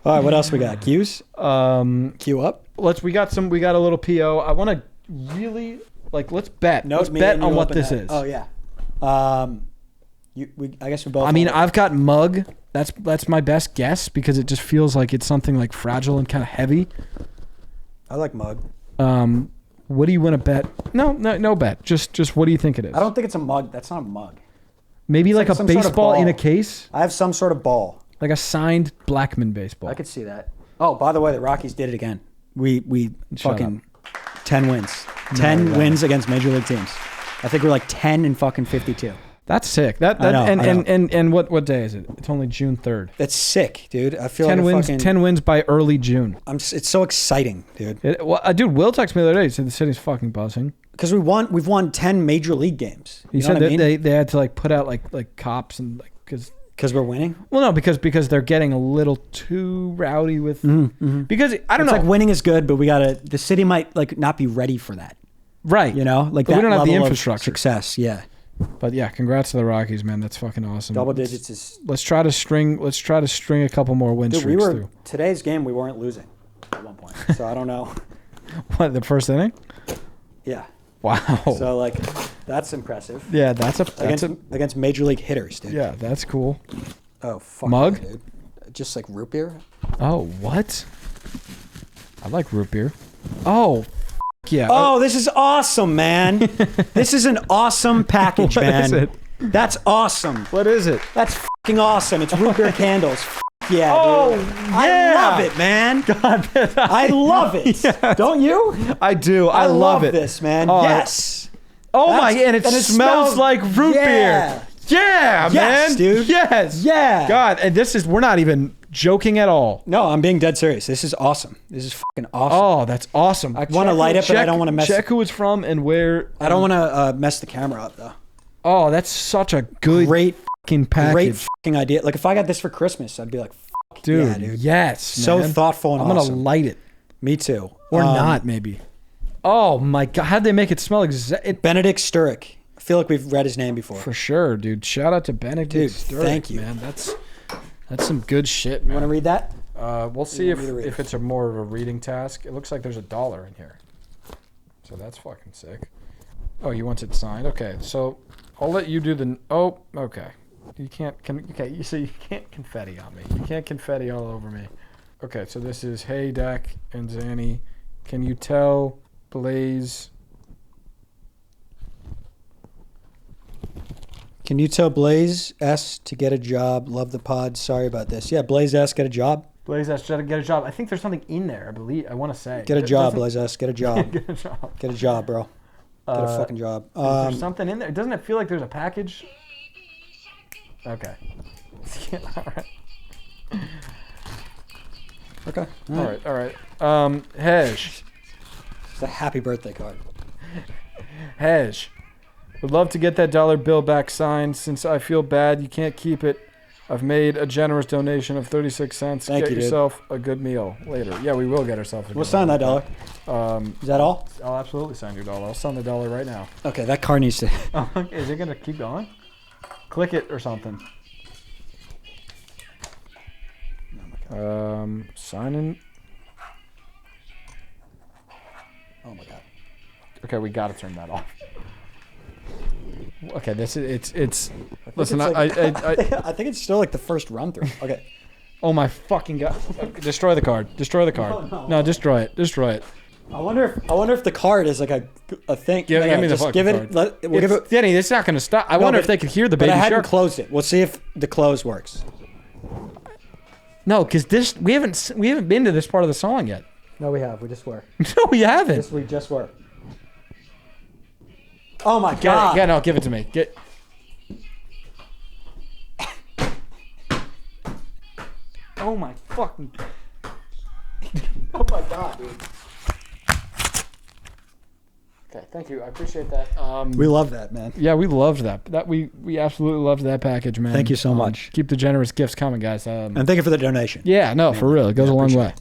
All right, what else we got? Q's? Q up. We got a little PO. I want to really let's bet. No, let's bet on what this is. Oh yeah. I guess we both. I mean, I've got mug. That's my best guess because it just feels like it's something like fragile and kind of heavy. I like mug. What do you want to bet? No bet. Just what do you think it is? I don't think it's a mug. That's not a mug. Maybe it's like a baseball sort of in a case? I have some sort of ball. Like a signed Blackman baseball. I could see that. Oh, by the way, the Rockies did it again. We fucking 10 wins. 10 wins against major league teams. I think we're like 10 and fucking 52. That's sick. I know. And what day is it? It's only June 3rd. That's sick, dude. I feel 10 wins. 10 wins by early June. It's so exciting, dude. Dude, Will texted me the other day. He said the city's fucking buzzing. Because we've won 10 major league games. He said that they had to like put out like cops and like because we're winning. Well, no, because they're getting a little too rowdy with because I don't know. It's like winning is good, but the city might like not be ready for that. Right. You know, like but that we don't have the level infrastructure. Of success. Yeah. But yeah, congrats to the Rockies, man. That's fucking awesome. Double digits is. Let's try to string a couple more win streaks through. Today's game we weren't losing at one point, so I don't know. What, the first inning? Yeah. Wow. So like, that's impressive. Yeah, against major league hitters, dude. Yeah, that's cool. Oh fuck. Mug? Yeah, dude. Just like root beer. Oh what? I like root beer. Oh. Yeah. Oh, this is awesome, man. This is an awesome package, man. What is it? That's awesome. What is it? That's fucking awesome. It's root beer candles. Yeah, oh, dude. Yeah. I love it, man. God, I love it. Yes. Don't you? I do. I love it. This, man. Oh, yes. And it smells like root beer. Yeah, yes, man. Dude. Yes. Yeah. God, and we're not even joking at all. No, I'm being dead serious. This is awesome. This is fucking awesome. Oh, that's awesome. I want to light it, but I don't want to mess. Check who it's from and where. I don't want to mess the camera up though. Oh, that's such a great fucking package. Great fucking idea. Like if I got this for Christmas, I'd be like, fuck dude, yeah, dude. Yes, so man. Thoughtful and I'm awesome. gonna light it. Me too. Or not, maybe. Oh my God, how'd they make it smell Benedict Sturrock. I feel like we've read his name before. For sure, dude. Shout out to Benedict Sturrock. Thank you, man. That's some good shit, man. You want to read that? We'll see if it's more of a reading task. It looks like there's $1 in here, so that's fucking sick. Oh, you want it signed? Okay, so I'll let you do the. Oh, okay. You can't. So you can't confetti on me. You can't confetti all over me. Okay, so this is Hey Dak and Zanny. Can you tell Blaze? Can you tell Blaze S to get a job? Love the pod. Sorry about this. Yeah, Blaze S, get a job. Blaze S, get a job. I think there's something in there. I want to say. Get a job, Blaze S. Get a job. Get a job. Get a job, bro. Get a fucking job. Is there something in there? Doesn't it feel like there's a package? Okay. All right. Okay. All right. Hej. It's a happy birthday card. Hej. Would love to get that $1 bill back signed. Since I feel bad you can't keep it, I've made a generous donation of 36 cents. Get yourself a good meal later. Yeah, we will get ourselves a good meal. We'll sign that $1. Is that all? I'll absolutely sign your $1. I'll sign the $1 right now. Okay, that card needs to... Is it going to keep going? Click it or something. Sign in. Oh my God. Okay, we got to turn that off. Okay, it's. Listen, I think it's still like the first run through. Okay. Oh my fucking God! Destroy the card. Destroy the card. No, destroy it. Destroy it. I wonder if the card is like a thing. Give me the fucking card. We'll give it. Danny, it's not going to stop. I wonder if they could hear the baby shark. But I hadn't closed it. We'll see if the close works. No, because we haven't been to this part of the song yet. No, we have. We just were. No, we haven't. We just were. Oh my God! Yeah, no, give it to me. Oh my fucking. Oh my God, dude. Okay, thank you. I appreciate that. We love that, man. Yeah, we loved that. We absolutely loved that package, man. Thank you so much. Keep the generous gifts coming, guys. And thank you for the donation. Yeah, no, for real. It goes a long way.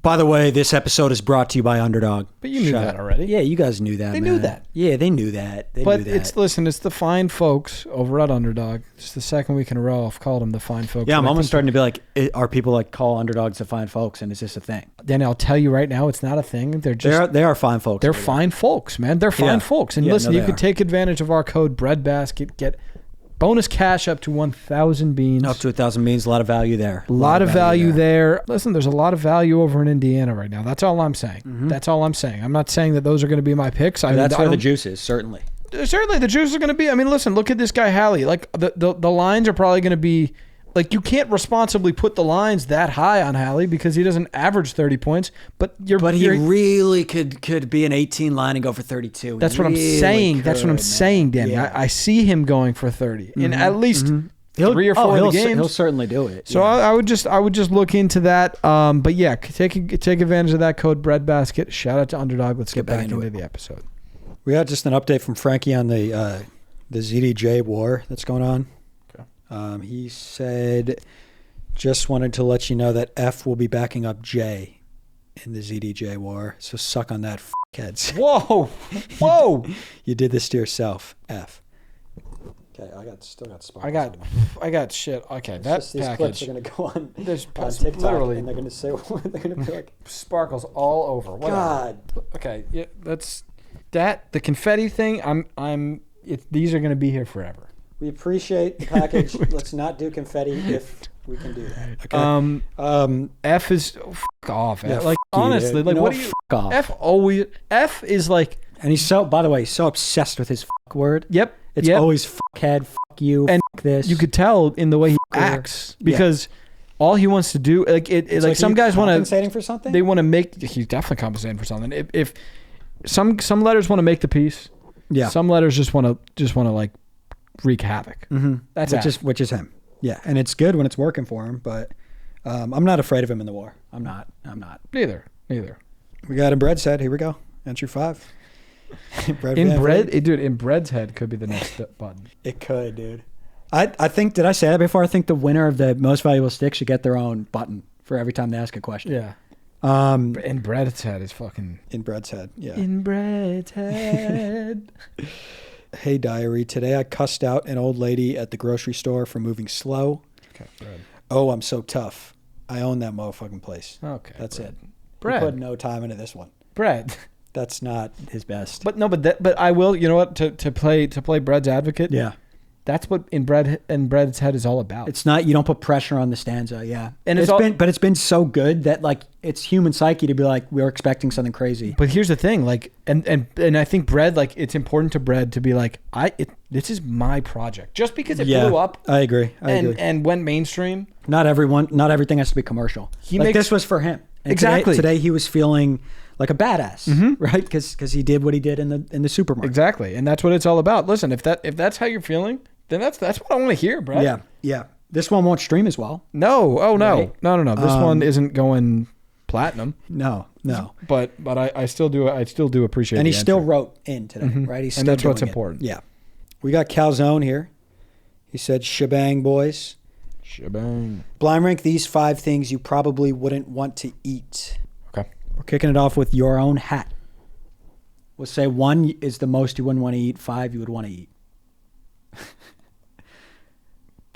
By the way, this episode is brought to you by Underdog. But you knew that already. Yeah, you guys knew that. They knew that. Yeah, they knew that. But it's the fine folks over at Underdog. It's the second week in a row I've called them the fine folks. Yeah, I'm almost starting to be like, are people like call underdogs the fine folks, and is this a thing? Then I'll tell you right now, it's not a thing. They are fine folks. They're fine folks, man. They're fine folks. And listen, you could take advantage of our code Breadbasket, get bonus cash up to 1,000 beans. Up to 1,000 beans. A lot of value there. A lot of value there. Listen, there's a lot of value over in Indiana right now. That's all I'm saying. That's all I'm saying. I'm not saying that those are going to be my picks. That's where the juice is, certainly. Certainly, the juice is going to be. I mean, listen, look at this guy, Halley. Like, the lines are probably going to be... Like, you can't responsibly put the lines that high on Halley because he doesn't average 30 points. But he really could be an 18 line and go for 32. That's what I'm saying. That's what I'm saying, Danny. Yeah. I see him going for 30 in at least 3 or 4 of the games. He'll certainly do it. So I would just look into that. But yeah, take advantage of that code Breadbasket. Shout out to Underdog. Let's get back into the episode. We got just an update from Frankie on the ZDJ war that's going on. He said, just wanted to let you know that F will be backing up J in the ZDJ war. So suck on that, f***heads. Whoa. You did this to yourself, F. Okay, still got sparkles. I got shit. Okay, these package. clips are gonna go on TikTok, literally, and they're gonna say they're gonna be like sparkles all over. Whatever. God. Okay, yeah, the confetti thing. These are gonna be here forever. We appreciate the package. Let's not do confetti if we can do that. Okay. F is fuck off. Yeah, like honestly, like what do you? Off. F is like. And he's by the way, so obsessed with his fuck word. Yep. It's always fuckhead, fuck you, and fuck this. You could tell in the way he acts because all he wants to do, like some guys want to compensating for something. They want to make. He's definitely compensating for something. If some letters want to make the piece, some letters just want to like wreak havoc. That's which is him. Yeah, and it's good when it's working for him, but I'm not afraid of him in the war. I'm not. Neither. We got a bread set. Here we go. Entry 5. In Bread's head could be the next button. It could, dude. I think, did I say that before? I think the winner of the most valuable stick should get their own button for every time they ask a question. Yeah. In Bread's head is fucking... In Bread's head, yeah. In Bread's head. Hey, diary. Today I cussed out an old lady at the grocery store for moving slow. Okay, Bread. Oh, I'm so tough. I own that motherfucking place. Okay. That's Bread. it. Bread. He put no time into this one. Bread. That's not his best. But I will. You know what? To play Bread's advocate. Yeah. That's what in Bread's head is all about. It's not. You don't put pressure on the stanza. Yeah. And it's been so good that like it's human psyche to be like we're expecting something crazy. But here's the thing, like, and I think Bread, like, it's important to Bread to be like, this is my project. Just because it blew up. I agree. And went mainstream. Not everything has to be commercial. This was for him. And exactly. Today he was feeling like a badass, right? Because he did what he did in the supermarket. Exactly, and that's what it's all about. Listen, if that's how you're feeling, then that's what I want to hear, Brad. Yeah. This one won't stream as well. No. Oh no. Right? No. This one isn't going platinum. No. But I still do appreciate. And he still wrote in today, right? He's still and that's doing what's important. Yeah. We got Calzone here. He said, "Shebang, boys. Shebang. Blind rank these 5 things you probably wouldn't want to eat." Okay. We're kicking it off with your own hat. We'll say 1 is the most you wouldn't want to eat. 5 you would want to eat.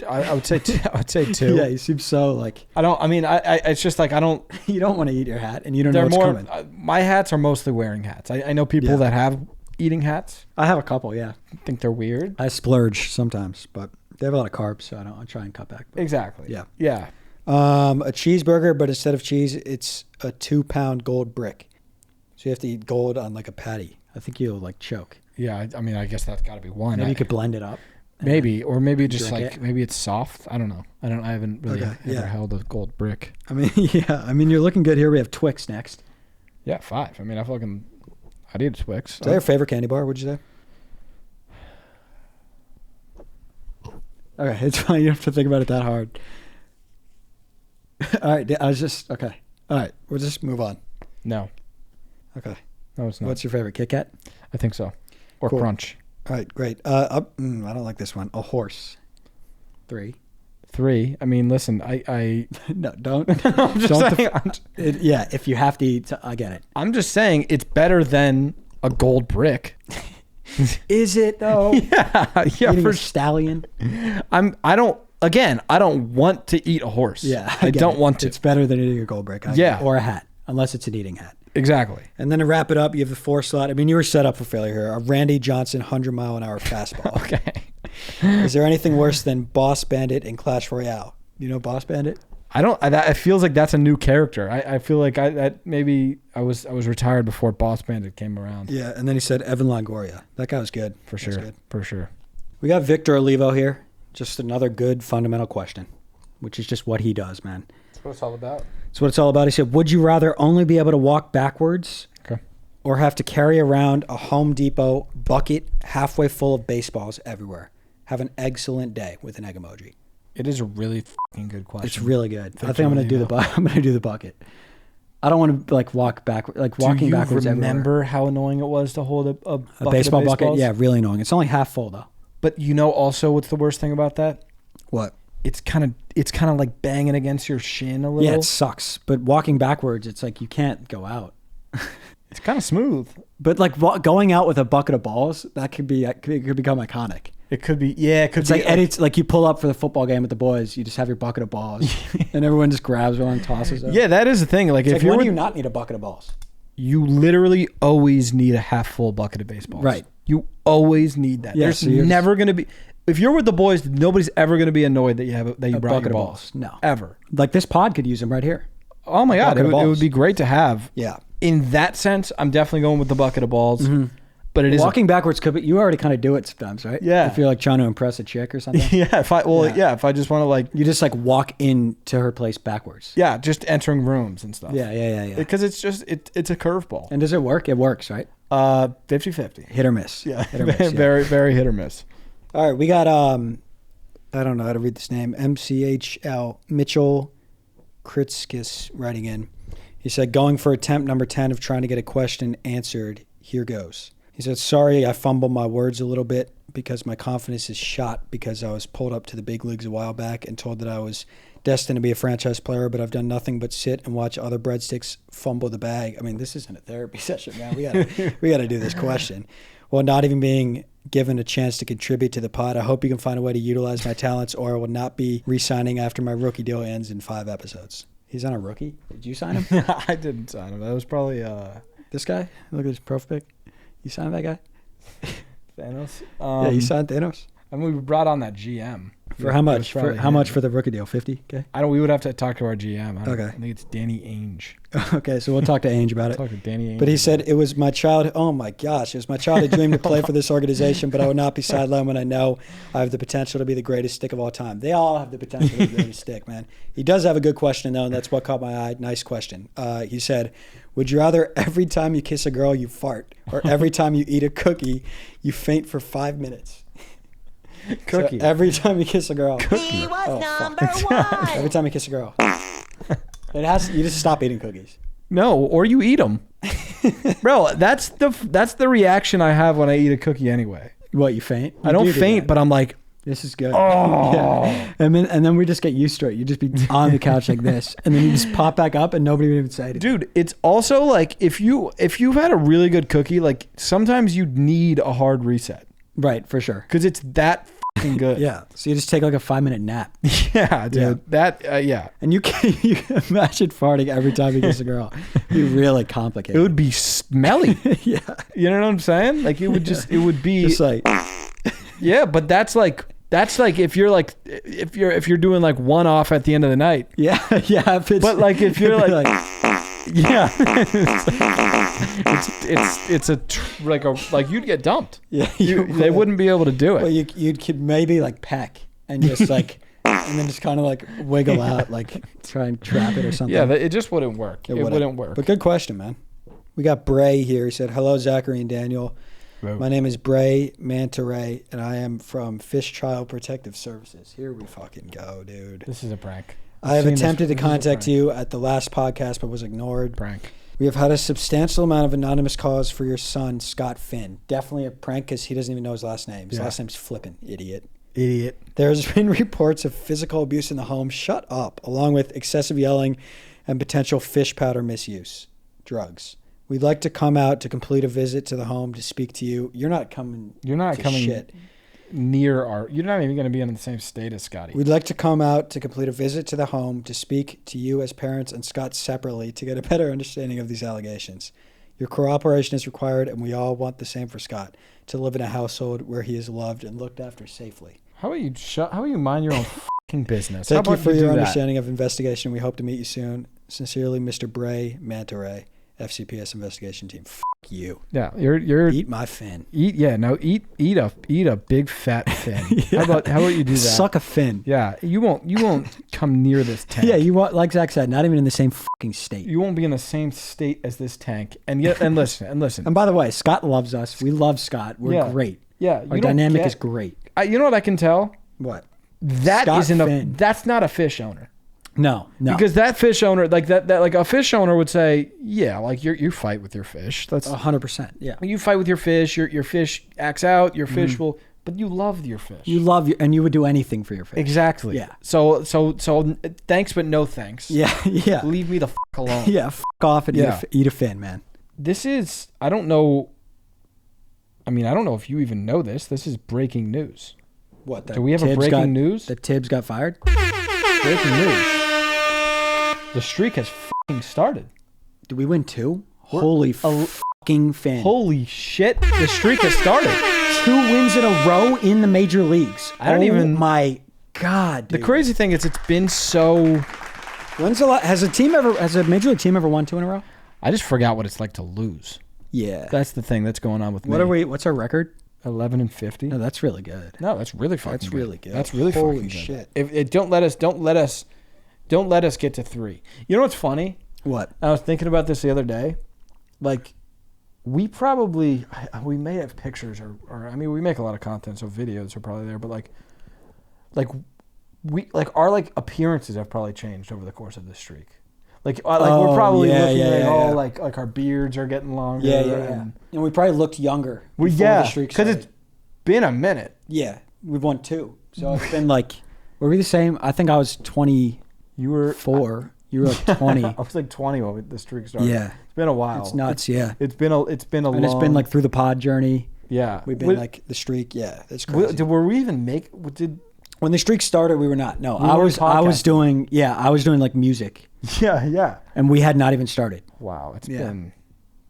I would say 2. Yeah, you seem so like. It's just like I don't. You don't want to eat your hat, and you don't know what's coming. My hats are mostly wearing hats. I know people that have eating hats. I have a couple. Yeah, I think they're weird. I splurge sometimes, but they have a lot of carbs, so I try and cut back. But exactly. Yeah. A cheeseburger, but instead of cheese, it's a 2-pound gold brick. So you have to eat gold on like a patty. I think you'll like choke. Yeah, I guess that's got to be one. Maybe you could blend it up. Maybe just like maybe it's soft. I don't know. I haven't really ever held a gold brick. You're looking good here. We have Twix next. Yeah, 5. I'd eat a Twix. Is that your favorite candy bar? Would you say? Okay, it's fine. You don't have to think about it that hard. All right, okay. All right, we'll just move on. No. Okay. No, it's not. What's your favorite? Kit Kat? I think so. Or cool. Crunch. All right, great. I don't like this one. A horse. 3. 3. I mean, listen, I No, don't. I'm just don't saying, yeah, if you have to eat, I get it. I'm just saying it's better than a gold brick. Is it though? Yeah, Eating for a stallion. I don't want to eat a horse. Yeah, I don't want to. It's better than eating a gold brick. Or a hat, unless it's an eating hat. Exactly. And then to wrap it up, you have the 4 slot. I mean, you were set up for failure here. A Randy Johnson 100-mile-an-hour fastball. Okay. Is there anything worse than Boss Bandit in Clash Royale? You know Boss Bandit? It feels like that's a new character. I feel like maybe I was retired before Boss Bandit came around. Yeah, and then he said Evan Longoria. That guy was good. For sure. We got Victor Olivo here. Just another good fundamental question, which is just what he does, man. That's what it's all about. That's what it's all about. He said, would you rather only be able to walk backwards or have to carry around a Home Depot bucket halfway full of baseballs everywhere? Have an excellent day with an egg emoji. It is a really fucking good question. It's really good. I think I'm going to do the bucket. I don't want to walk backwards. Walking backwards. Do you remember how annoying it was to hold a baseball bucket? Yeah, really annoying. It's only half full though. But you know also what's the worst thing about that? What? It's kind of like banging against your shin a little. Yeah, it sucks. But walking backwards, it's like you can't go out. It's kind of smooth. But going out with a bucket of balls, it could become iconic. It could be, yeah. It's like you pull up for the football game with the boys. You just have your bucket of balls, and everyone just grabs one and tosses it. Yeah, that is the thing. Like, when do you not need a bucket of balls? You literally always need a half full bucket of baseballs. Right. You always need that. Yeah, There's never going to be. If you're with the boys, nobody's ever going to be annoyed that you brought your balls. No, ever. Like this pod could use them right here. Oh my God, it would be great to have. Yeah. In that sense, I'm definitely going with the bucket of balls. Mm-hmm. But it is walking backwards could be. You already kind of do it sometimes, right? Yeah. If you're like trying to impress a chick or something. Yeah. If I just want to you just walk into her place backwards. Yeah, just entering rooms and stuff. Yeah. Because it's a curveball. And does it work? It works, right? 50-50. Hit or miss. Yeah. Hit or miss. Very, very hit or miss. All right, we got I don't know how to read this name. MCHL Mitchell Kritskis writing in. He said, going for attempt number 10 of trying to get a question answered. Here goes. He said, sorry, I fumbled my words a little bit because my confidence is shot because I was pulled up to the big leagues a while back and told that I was destined to be a franchise player, but I've done nothing but sit and watch other breadsticks fumble the bag. I mean, this isn't a therapy session, man. We gotta do this question. Well, not even being given a chance to contribute to the pod. I hope you can find a way to utilize my talents or I will not be re-signing after my rookie deal ends in 5 episodes. He's on a rookie? Did you sign him? I didn't sign him. That was probably... This guy? Look at his profile pic. You signed that guy? Thanos? Yeah, you signed Thanos. I mean, we brought on that GM. For how much? For how much for the rookie deal? 50? Okay. We would have to talk to our GM. Okay. I think it's Danny Ainge. Okay, so we'll talk to Ainge about it. Talk to Danny Ainge. But he said it was my childhood. Oh my gosh, it was my childhood dream to play for this organization, but I would not be sidelined when I know I have the potential to be the greatest stick of all time. They all have the potential to be the greatest stick, man. He does have a good question though, and that's what caught my eye. Nice question. He said, would you rather every time you kiss a girl you fart, or every time you eat a cookie you faint for 5 minutes? Cookie. So every time you kiss a girl. He was number one. Every time you kiss a girl. You just stop eating cookies. No, or you eat them. Bro, that's the reaction I have when I eat a cookie anyway. What, you faint? I don't faint, but I'm like, this is good. Oh. Yeah. And then we just get used to it. You just be on the couch like this, and then you just pop back up, and nobody would even say anything. Dude, it's also like if you've had a really good cookie, like sometimes you need a hard reset. Right, for sure. Because it's that fucking good. Yeah. So you just take like a 5-minute nap. Yeah, dude. Yeah. Yeah. And you can imagine farting every time you kiss a girl. It'd be really complicated. It would be smelly. Yeah. You know what I'm saying? Like it would it would be just like. Yeah, but that's like if you're doing like one off at the end of the night. Yeah. Yeah. But like if you're like yeah. Like you'd get dumped. Yeah. They wouldn't be able to do it. Well, you could maybe like peck and just like, and then just kind of like wiggle out, like try and trap it or something. Yeah, it just wouldn't work. It wouldn't work. But good question, man. We got Bray here. He said, hello, Zachary and Daniel. Hello. My name is Bray Mantaray, and I am from Fish Child Protective Services. Here we fucking go, dude. This is a prank. I have attempted to contact you at the last podcast, but was ignored. Prank. We have had a substantial amount of anonymous calls for your son, Scott Finn. Definitely a prank because he doesn't even know his last name. His last name's Flippin', idiot. Idiot. There's been reports of physical abuse in the home. Shut up. Along with excessive yelling and potential fish powder misuse. Drugs. We'd like to come out to complete a visit to the home to speak to you. You're not coming shit. Near our... You're not even going to be in the same state as Scotty. We'd like to come out to complete a visit to the home to speak to you as parents and Scott separately to get a better understanding of these allegations. Your cooperation is required, and we all want the same for Scott, to live in a household where he is loved and looked after safely. How about you mind your own fucking business? Thank you for your understanding of investigation. We hope to meet you soon. Sincerely, Mr. Bray Mantaray, FCPS investigation team. You. Yeah, you're eat my fin. Eat a big fat fin. Yeah. How about you do that? Suck a fin. Yeah, you won't come near this tank. Yeah, you won't, like Zach said, not even in the same fucking state. You won't be in the same state as this tank. And listen. And by the way, Scott loves us. We love Scott. We're great. Yeah, our dynamic is great. You know what I can tell? What? That's not a fish owner. No. Because that fish owner, like that like a fish owner would say, yeah, like you fight with your fish. That's 100%. Yeah. You fight with your fish. Your fish acts out. Your fish will, but you love your fish. And you would do anything for your fish. Exactly. Yeah. So thanks, but no thanks. Yeah. Yeah. Leave me the fuck alone. Yeah. Fuck off and eat a fin, man. This is, I don't know. I mean, I don't know if you even know this. This is breaking news. What? Do we have a breaking news? That Tibbs got fired? Breaking news. The streak has fucking started. Did we win 2? Holy fucking fin. Holy shit. The streak has started. 2 wins in a row in the major leagues. My God, dude. The crazy thing is it's been so... Has a major league team ever won 2 in a row? I just forgot what it's like to lose. Yeah. That's the thing that's going on with me. What's our record? 11-50. No, that's really good. No, that's really fucking good. That's really good. That's really Holy fucking good. shit. Don't let us get to 3. You know what's funny? What? I was thinking about this the other day. Like, we may have pictures or I mean, we make a lot of content, so videos are probably there, but our appearances have probably changed over the course of this streak. We're probably looking like our beards are getting longer. Yeah. And we probably looked younger. The streak because it's been a minute. Yeah, we've won 2, so it's been like, were we the same? I think I was 20. You were 4. You were like 20. I was like 20 when the streak started. Yeah, it's been a while. It's nuts. It's been a long. It's been like through the pod journey. Yeah, we've been like the streak. Yeah, it's crazy. Were we even when the streak started? We were not. No, I was doing like music. Yeah. And we had not even started. Wow, it's been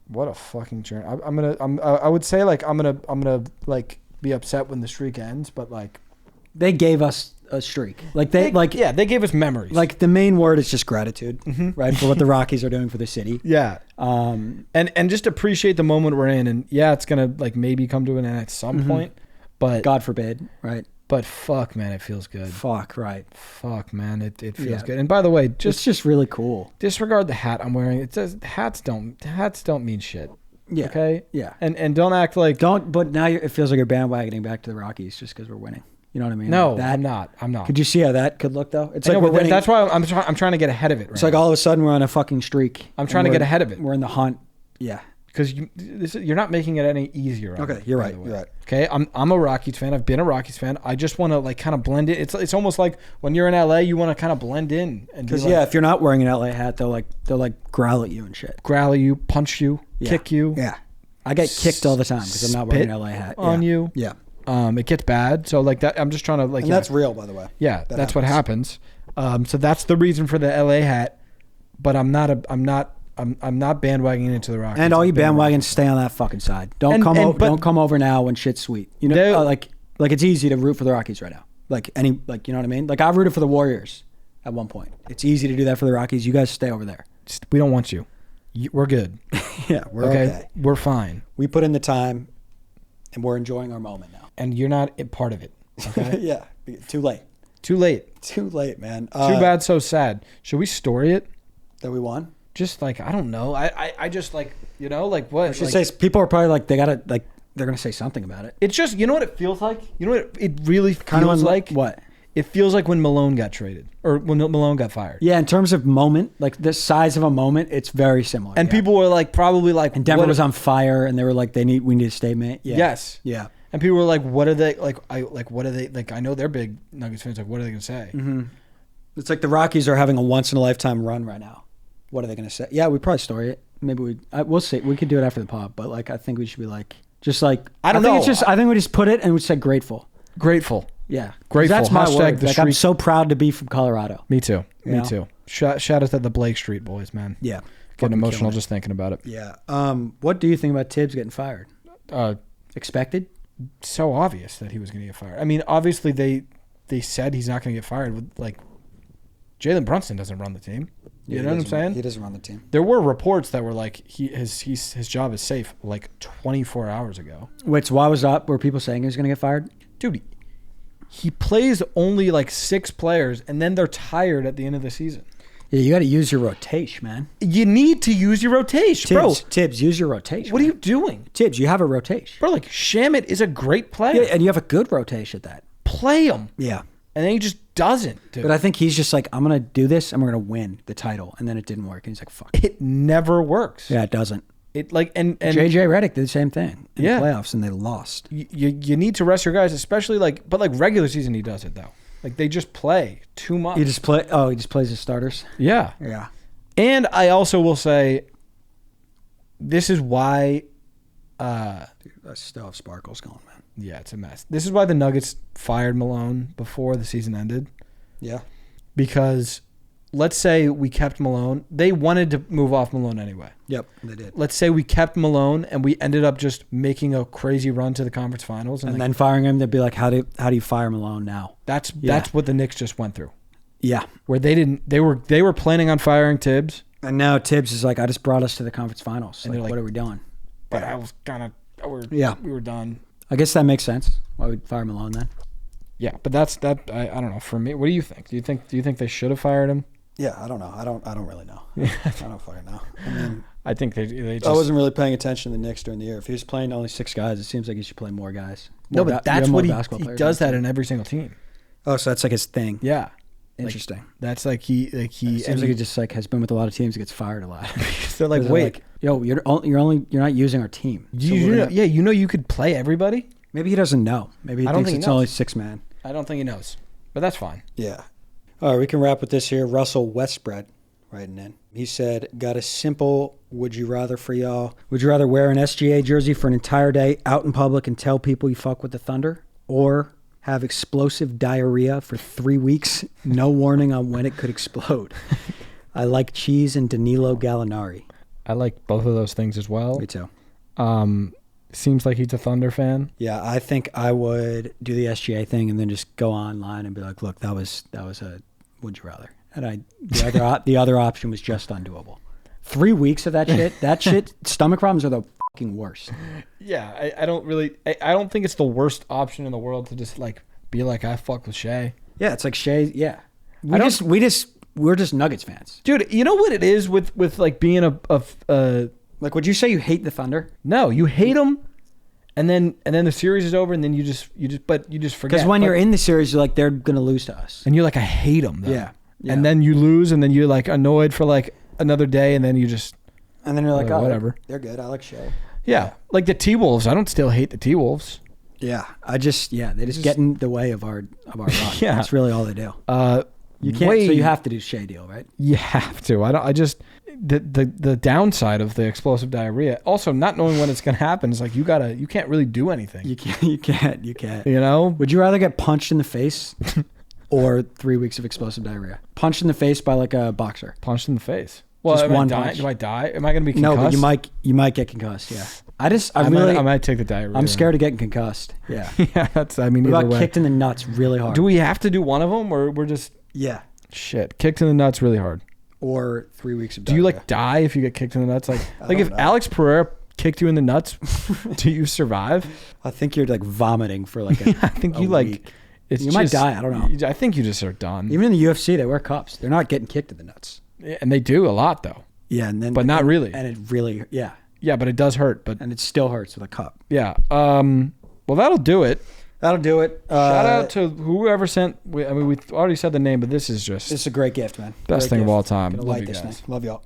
what a fucking journey. I would say like I'm gonna like be upset when the streak ends, but like they gave us a streak. Like they gave us memories. Like the main word is just gratitude, right, for what the Rockies are doing for the city. Yeah. And just appreciate the moment we're in, and it's gonna like maybe come to an end at some point, but God forbid, right? But fuck, man, it feels good. Fuck, right. Fuck, man, it feels good. And by the way, it's just really cool. Disregard the hat I'm wearing. It says hats don't mean shit. Yeah. Okay. Yeah. And don't act like But now it feels like you're bandwagoning back to the Rockies just because we're winning. You know what I mean? No, like I'm not. Could you see how that could look though? It's like we're winning. That's why I'm trying to get ahead of it. Right it's like all of a sudden we're on a fucking streak. I'm trying to get ahead of it. We're in the hunt. Yeah. Because you're not making it any easier. Okay, you're right. You're right. Okay, I'm a Rockies fan. I've been a Rockies fan. I just want to like kind of blend in. It's almost like when you're in LA, you want to kind of blend in. Because if you're not wearing an LA hat, they'll growl at you and shit. Growl at you, punch you, kick you. Yeah, I get kicked all the time because I'm not wearing an LA hat on you. Yeah. It gets bad. So like that, I'm just trying to like. And that's real, by the way. Yeah, that's what happens. So that's the reason for the LA hat. But I'm not bandwagoning into the Rockies. And all you bandwagons, stay on that fucking side. Don't come over now when shit's sweet. You know, like it's easy to root for the Rockies right now. Like you know what I mean? Like I rooted for the Warriors at one point. It's easy to do that for the Rockies. You guys stay over there. We don't want you. We're good. Yeah, we're okay. We're fine. We put in the time, and we're enjoying our moment now. And you're not a part of it. Okay? Yeah. Too late. Too late, man. Too bad, so sad. Should we story it? That we won? Just like, I don't know. I just like, you know, like what? I should say people are probably like, they're going to say something about it. It's just, you know what it feels like? You know what it really feels like? What? It feels like when Malone got traded or when Malone got fired. Yeah, in terms of moment, like the size of a moment, it's very similar. And people were like, probably like. And Denver was on fire and they were like, we need a statement. Yeah. Yes. Yeah. And people were like, "What are they like? What are they like?" I know they're big Nuggets fans. Like, what are they gonna say? Mm-hmm. It's like the Rockies are having a once in a lifetime run right now. What are they gonna say? Yeah, we probably story it. Maybe we'll see. We could do it after the pod, but like I think we should be like just like I don't know. I think we just put it and we say grateful. Grateful. Yeah, grateful. That's my word. Like I'm so proud to be from Colorado. Me too. Me too. Shout out to the Blake Street boys, man. Yeah, getting emotional just thinking about it. Yeah. What do you think about Tibbs getting fired? Expected? So obvious that he was going to get fired. I mean, obviously they said he's not going to get fired. Like Jalen Brunson doesn't run the team. You know what I'm saying? He doesn't run the team. There were reports that were like his job is safe like 24 hours ago. Wait, so why was that? Were people saying he was going to get fired? Dude, he plays only like 6 players, and then they're tired at the end of the season. Yeah, you got to use your rotation, man. You need to use your rotation, bro. Tibbs, use your rotation. What are you doing? Tibbs, you have a rotation. Bro, like Shamit is a great player. Yeah, and you have a good rotation at that. Play him. Yeah. And then he just doesn't, dude. But I think he's just like, I'm going to do this and we're going to win the title. And then it didn't work. And he's like, fuck. It never works. Yeah, it doesn't. It like and JJ Redick did the same thing in the playoffs and they lost. You need to rest your guys, especially but regular season he does it though. Like they just play too much. He just plays his starters. Yeah. Yeah. And I also will say this is why dude, I still have sparkles going, man. Yeah, it's a mess. This is why the Nuggets fired Malone before the season ended. Yeah. Because let's say we kept Malone. They wanted to move off Malone anyway. Yep, they did. Let's say we kept Malone and we ended up just making a crazy run to the conference finals. And then firing him, they'd be like, how do you fire Malone now? That's what the Knicks just went through. Yeah. Where they were planning on firing Tibbs. And now Tibbs is like, I just brought us to the conference finals. And like, what are we doing? But I was kind of, we were done. I guess that makes sense. Why would fire Malone then? Yeah, but that's that. I don't know. For me, what do you think? Do you think they should have fired him? Yeah, I don't know. I don't really know. I don't fucking know. I mean, I think they just. I wasn't really paying attention to the Knicks during the year. If he was playing only 6 guys, it seems like he should play more guys. No, but that's what he does that in every single team. Oh, so that's like his thing. Yeah. Interesting. Like, that's like he. It seems like he just like has been with a lot of teams. He gets fired a lot. So like, wait, yo, you're not using our team. You could play everybody. Maybe he doesn't know. Maybe he thinks it's only 6 man. I don't think he knows, but that's fine. Yeah. All right, we can wrap with this here. Russell Westbread writing in. He said, got a simple would you rather for y'all. Would you rather wear an SGA jersey for an entire day out in public and tell people you fuck with the Thunder, or have explosive diarrhea for 3 weeks, no warning on when it could explode? I like cheese and Danilo Gallinari. I like both of those things as well. Me too. Seems like he's a Thunder fan. Yeah, I think I would do the SGA thing and then just go online and be like, look, that was a would you rather. And the other option was just undoable. 3 weeks of that shit, stomach problems are the fucking worst. Yeah, I don't think it's the worst option in the world to just like be like, I fuck with Shea. Yeah, it's like Shea. Yeah, we're just Nuggets fans, dude. You know what it is with like being a like, would you say you hate the Thunder? No, you hate them, and then the series is over, and then you just forget. Because when you're in the series, you're like, they're gonna lose to us, and you're like, I hate them. Though. Yeah. And then you lose, and then you're like annoyed for like another day, and then you just. And then you're like, oh, whatever. They're good. I like Shea. Yeah, like the T-Wolves. I don't still hate the T-Wolves. Yeah, they just get in the way of our run. Yeah, that's really all they do. You can't. So you have to do Shea deal, right? You have to. The downside of the explosive diarrhea. Also, not knowing when it's gonna happen is like you can't really do anything. You can't. You know? Would you rather get punched in the face or 3 weeks of explosive diarrhea? Punched in the face by like a boxer. Punched in the face. Well, just one punch. Do I die? Am I gonna be concussed? No, but you might get concussed. Yeah. I might take the diarrhea. I'm scared of getting concussed. Yeah. Yeah. Either way. Kicked in the nuts really hard. Do we have to do one of them, or we're just? Yeah. Shit. Kicked in the nuts really hard. Or 3 weeks of diarrhea. Do you like die if you get kicked in the nuts? Like if Alex Pereira kicked you in the nuts, do you survive? I think you're like vomiting for like I think you week. You might die. I don't know. I think you just are done. Even in the UFC, they wear cups. They're not getting kicked in the nuts. Yeah, and they do a lot though. Yeah, but not really. And it really, yeah. Yeah, but it does hurt. And it still hurts with a cup. Yeah. Well, that'll do it. Shout out to whoever sent. We already said the name, but this is a great gift, man. Best thing of all time. Love you guys. Love y'all.